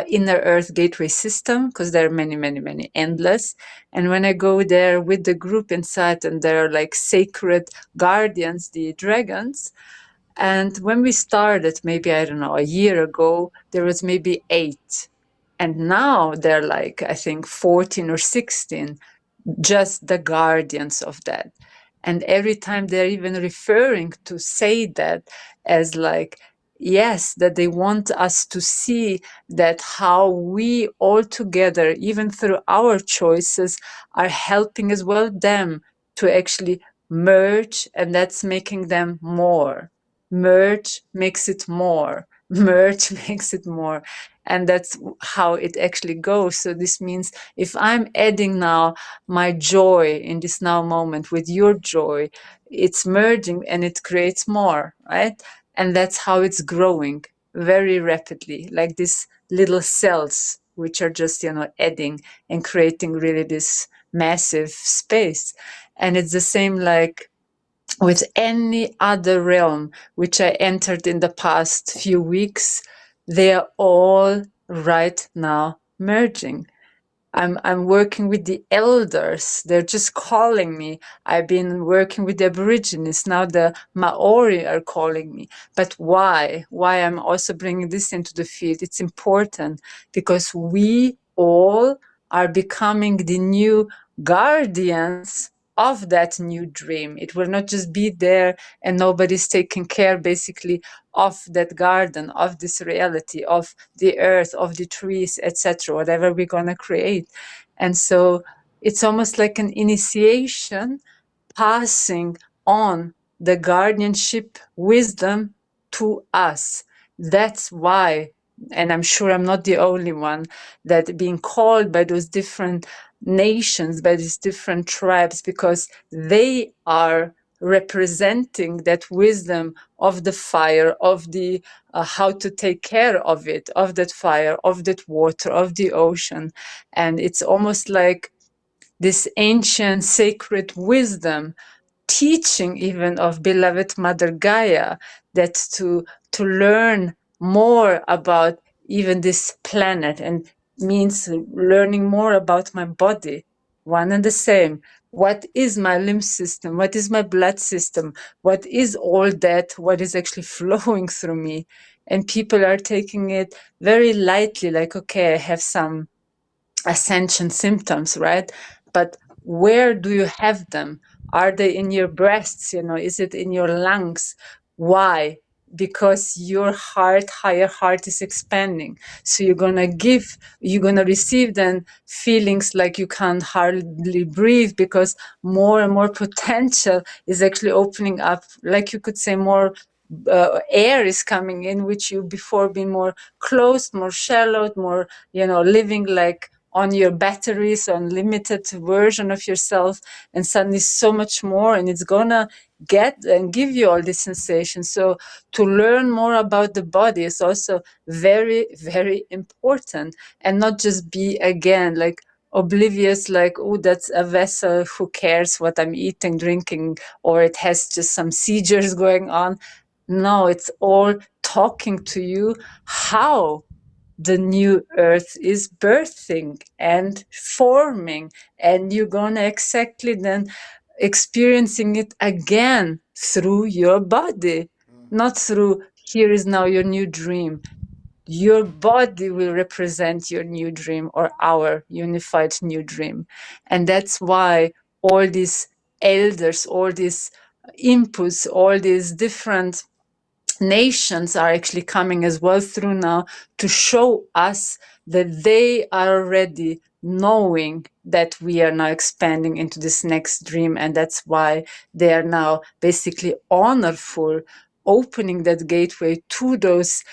inner earth gateway system, because there are many endless. And when I go there with the group inside, and there are like sacred guardians, the dragons. And when we started, maybe, I don't know, a year ago, there was maybe 8. And now they're like, I think 14 or 16, just the guardians of that. And every time they're even referring to say that as like, yes, that they want us to see that how we all together, even through our choices, are helping as well them to actually merge, and that's making them more. Merge makes it more. Merge makes it more. And that's how it actually goes. So this means if I'm adding now my joy in this now moment with your joy, it's merging and it creates more, right? And that's how it's growing very rapidly, like these little cells, which are just, adding and creating really this massive space. And it's the same like with any other realm which I entered in the past few weeks. They are all right now merging. I'm working with the elders. They're just calling me. I've been working with the Aborigines. Now the Maori are calling me. But why? Why I'm also bringing this into the field? It's important because we all are becoming the new guardians of that new dream. It will not just be there and nobody's taking care basically of that garden, of this reality, of the earth, of the trees, etc., whatever we're going to create. And so it's almost like an initiation, passing on the guardianship wisdom to us. That's why and I'm sure I'm not the only one, that being called by those different nations, by these different tribes, because they are representing that wisdom of the fire, of the how to take care of it, of that fire, of that water, of the ocean. And it's almost like this ancient sacred wisdom teaching even of beloved Mother Gaia, that to learn more about even this planet, and means learning more about my body, one and the same. What is my lymph system? What is my blood system? What is all that? What is actually flowing through me? And people are taking it very lightly, like, okay, I have some ascension symptoms, right? But where do you have them? Are they in your breasts? You know, is it in your lungs? Why? Because your heart, higher heart, is expanding. So you're gonna receive then feelings like you can't hardly breathe, because more and more potential is actually opening up. Like you could say, more air is coming in, which you before been more closed, more shallow, more, you know, living like on your batteries, on limited version of yourself, and suddenly so much more, and it's gonna get and give you all these sensations. So to learn more about the body is also very, very important, and not just be again like oblivious, like, oh, that's a vessel, who cares what I'm eating, drinking, or it has just some seizures going on. No, it's all talking to you how the new earth is birthing and forming, and you're gonna exactly then experiencing it again through your body, not through here is now your new dream. Your body will represent your new dream, or our unified new dream. And that's why all these elders, all these inputs, all these different nations are actually coming as well through now, to show us that they are already knowing that we are now expanding into this next dream. And that's why they are now basically honorful, opening that gateway to those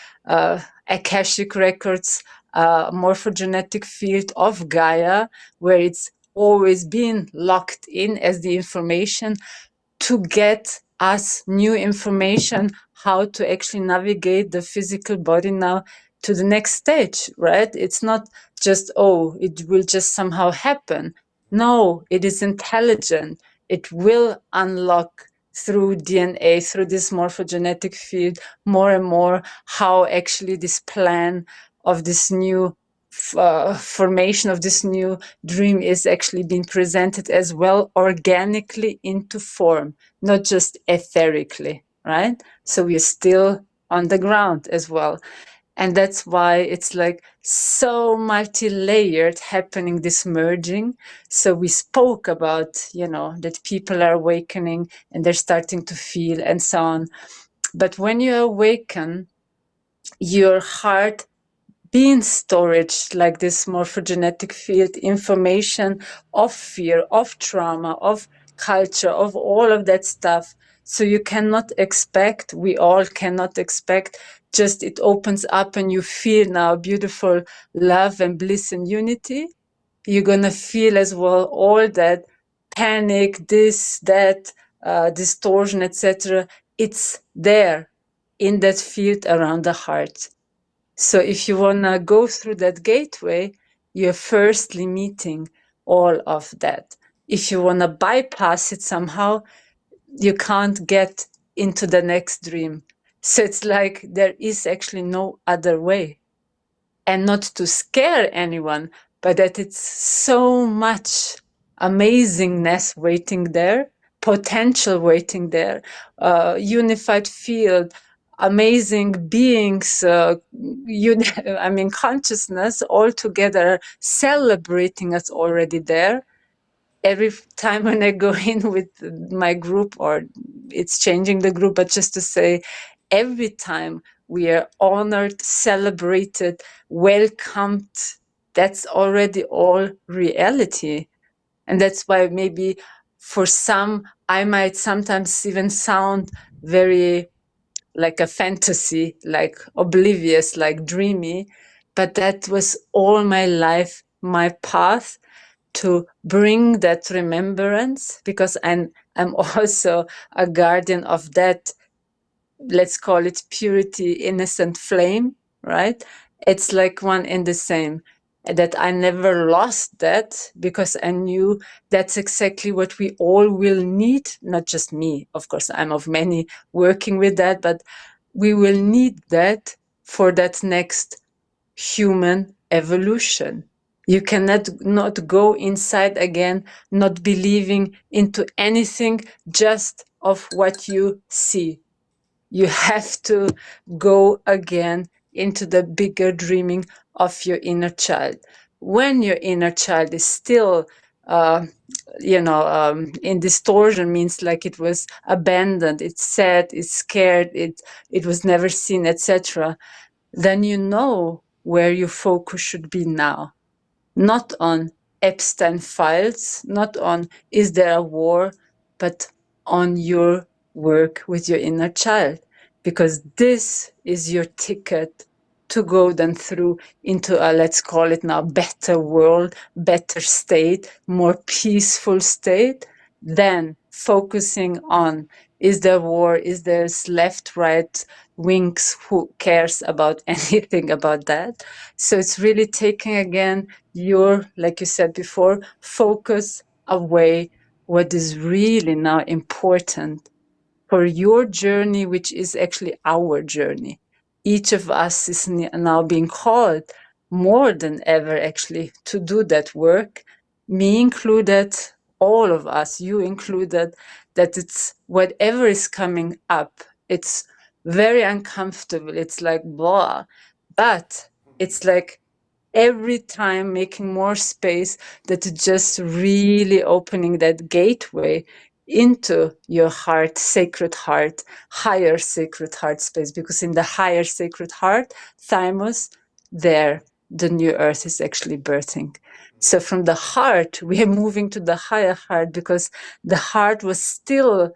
Akashic records, morphogenetic field of Gaia, where it's always been locked in as the information, to get us new information how to actually navigate the physical body now to the next stage, right? It's not just, oh, it will just somehow happen. No, it is intelligent. It will unlock through DNA, through this morphogenetic field, more and more how actually this plan of this new formation of this new dream is actually being presented as well, organically into form, not just etherically, right? So we're still on the ground as well. And that's why it's like so multi-layered happening, this merging. So we spoke about, you know, that people are awakening and they're starting to feel and so on. But when you awaken, your heart being storage, like this morphogenetic field, information of fear, of trauma, of culture, of all of that stuff. So you cannot expect, we all cannot expect, just it opens up and you feel now beautiful love and bliss and unity. You're gonna feel as well all that panic, this, that, distortion, etc. It's there in that field around the heart. So if you want to go through that gateway, you're firstly meeting all of that. If you want to bypass it somehow, you can't get into the next dream. So it's like there is actually no other way. And not to scare anyone, but that it's so much amazingness waiting there, potential waiting there, unified field, amazing beings, I mean, consciousness all together celebrating us already there. Every time when I go in with my group, or it's changing the group, but just to say, every time we are honored, celebrated, welcomed, that's already all reality. And that's why maybe for some, I might sometimes even sound very like a fantasy, like oblivious, like dreamy, but that was all my life, my path to bring that remembrance, because I'm also a guardian of that, let's call it purity, innocent flame, right? It's like one and the same. That I never lost that, because I knew that's exactly what we all will need. Not just me, of course, I'm of many working with that, but we will need that for that next human evolution. You cannot not go inside again, not believing into anything just of what you see. You have to go again into the bigger dreaming of your inner child. When your inner child is still, in distortion, means like it was abandoned, it's sad, it's scared, it was never seen, etc., then you know where your focus should be now. Not on Epstein files, not on is there a war, but on your work with your inner child. Because this is your ticket to go then through into a, let's call it now, better world, better state, more peaceful state, than focusing on is there war, is there left, right, wings, who cares about anything about that? So it's really taking again your, like you said before, focus away what is really now important for your journey, which is actually our journey. Each of us is now being called more than ever actually to do that work, me included, all of us, you included, that it's whatever is coming up, it's very uncomfortable, it's like blah, but it's like every time making more space, that it's just really opening that gateway into your heart, sacred heart, higher sacred heart space, because in the higher sacred heart, thymus, there the new earth is actually birthing. So from the heart, we are moving to the higher heart, because the heart was still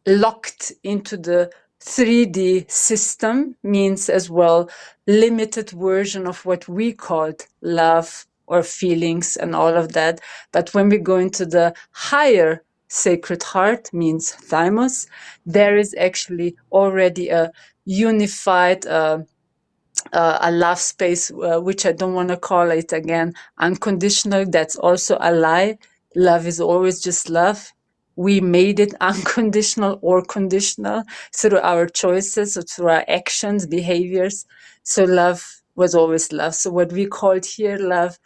locked into the 3D system, means as well limited version of what we called love or feelings and all of that. But when we go into the higher sacred heart, means thymus, there is actually already a unified a love space, which I don't want to call it again unconditional. That's also a lie. Love is always just love. We made it unconditional or conditional through our choices or through our actions, behaviors. So love was always love. So what we called here love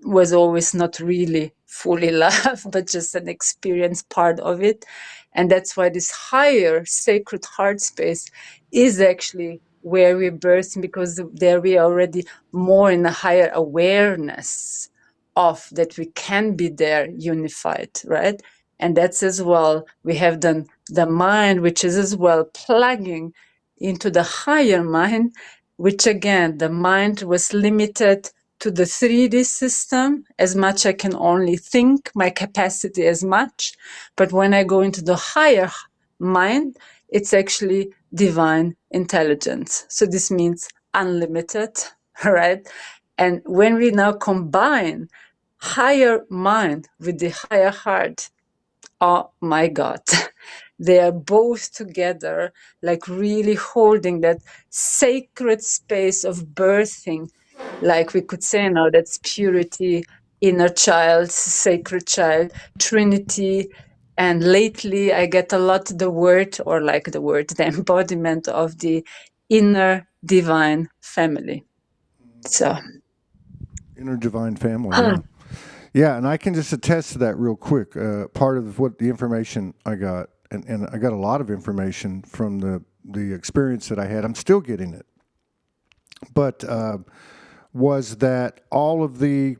was always not really fully love, but just an experience part of it. And that's why this higher sacred heart space is actually where we're birthing, because there we are already more in a higher awareness of that we can be there unified, right? And that's as well, we have done the mind, which is as well plugging into the higher mind, which again, the mind was limited to the 3D system as much I can only think, my capacity as much. But when I go into the higher mind, it's actually divine intelligence. So this means unlimited, right? And when we now combine higher mind with the higher heart, oh my God, they are both together, like really holding that sacred space of birthing, like we could say now, that's purity, inner child, sacred child, Trinity. And lately I get a lot the word, or like the word, the embodiment of the inner divine family. So Inner divine family, yeah. Yeah, and I can just attest to that real quick. Part of what the information I got, and I got a lot of information from the experience that I had. I'm still getting it. But was that all of the,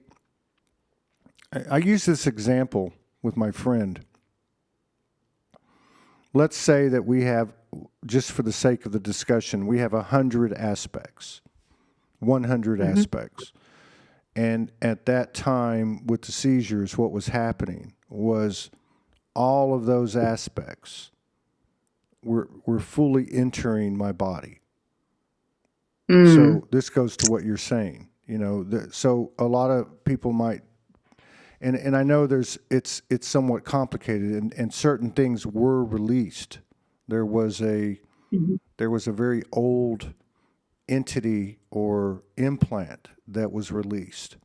I use this example with my friend. Let's say that we have, just for the sake of the discussion, we have 100 aspects, 100 aspects. And at that time with the seizures, what was happening was all of those aspects we're fully entering my body. So this goes to what you're saying. So a lot of people might, and I know it's somewhat complicated, and certain things were released. There was a very old entity or implant that was released,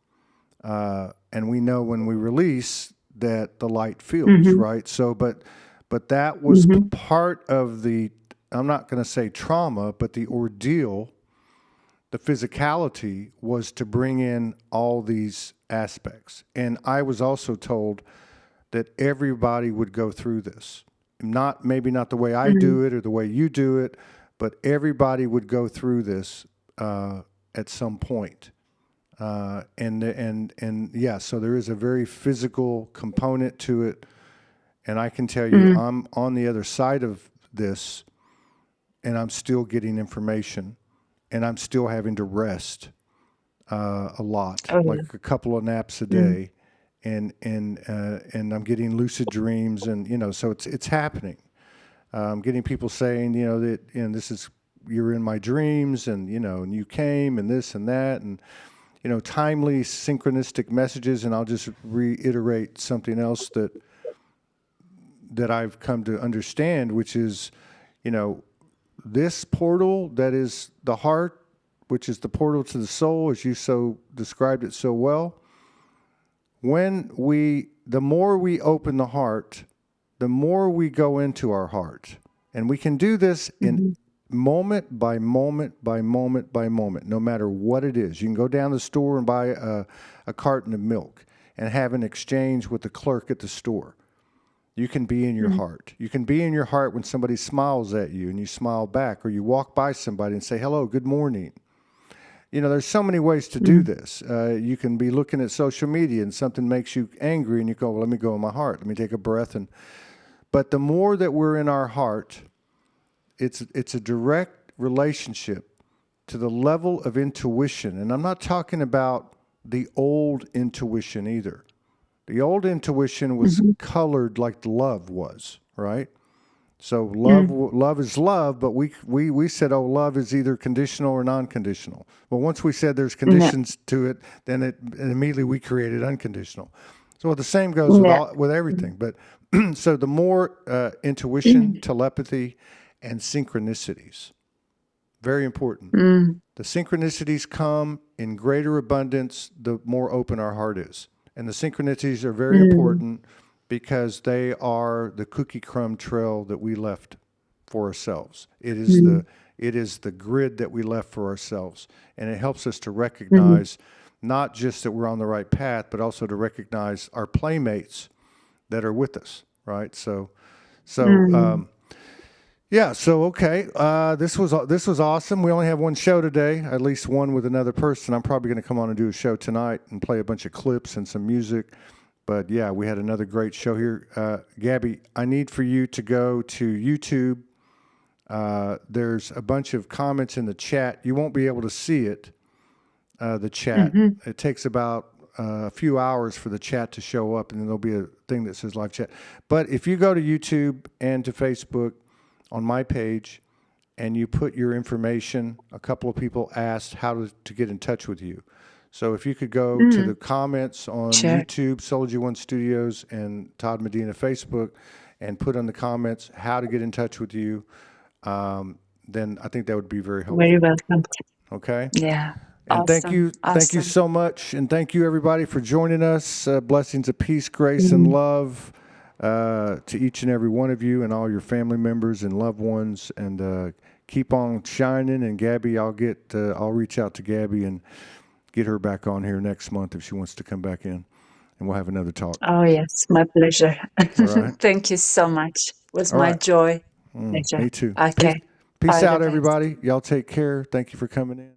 and we know when we release that the light feels right. So, but that was part of the, I'm not going to say trauma, but the ordeal. The physicality was to bring in all these aspects. And I was also told that everybody would go through this. Maybe not the way I do it or the way you do it, but everybody would go through this at some point. And yeah, so there is a very physical component to it. And I can tell you, I'm on the other side of this, and I'm still getting information. And I'm still having to rest a lot, like a couple of naps a day, and I'm getting lucid dreams, and so it's happening. I'm getting people saying, that this is, you're in my dreams, and and you came, and this and that, and timely synchronistic messages. And I'll just reiterate something else that I've come to understand, which is, this portal that is the heart, which is the portal to the soul, as you so described it so well. The more we open the heart, the more we go into our heart. And we can do this in moment by moment by moment by moment, no matter what it is. You can go down the store and buy a carton of milk and have an exchange with the clerk at the store. You can be in your heart. You can be in your heart when somebody smiles at you and you smile back, or you walk by somebody and say, hello, good morning. There's so many ways to do this. You can be looking at social media and something makes you angry and you go, well, let me go in my heart. Let me take a breath. But the more that we're in our heart, it's a direct relationship to the level of intuition. And I'm not talking about the old intuition either. The old intuition was colored like love was, right? So love is love, but we said, oh, love is either conditional or non-conditional. Well, once we said there's conditions to it, then immediately we created unconditional. So the same goes with everything. But so the more intuition, telepathy, and synchronicities, very important. The synchronicities come in greater abundance the more open our heart is. And the synchronicities are very important because they are the cookie crumb trail that we left for ourselves. It is the grid that we left for ourselves. And it helps us to recognize not just that we're on the right path, but also to recognize our playmates that are with us, right? Okay. This was awesome. We only have one show today, at least one with another person. I'm probably going to come on and do a show tonight and play a bunch of clips and some music. But yeah, we had another great show here. Gaby, I need for you to go to YouTube. There's a bunch of comments in the chat. You won't be able to see it, the chat. It takes about a few hours for the chat to show up, and then there'll be a thing that says live chat. But if you go to YouTube and to Facebook, on my page, and you put your information, a couple of people asked how to get in touch with you. So if you could go to the comments on YouTube, SOULOGY 1 Studios, and Todd Medina Facebook, and put on the comments how to get in touch with you, then I think that would be very helpful. Very welcome. Okay? Yeah. And awesome. Thank you so much. And thank you, everybody, for joining us. Blessings of peace, grace, and love to each and every one of you and all your family members and loved ones. And keep on shining. And Gaby, I'll reach out to Gaby and get her back on here next month if she wants to come back in. And we'll have another talk. Oh, yes. My pleasure. Right. Thank you so much. It was my joy. Me too. Okay. Peace Bye, out, guys. everybody. Y'all take care. Thank you for coming in.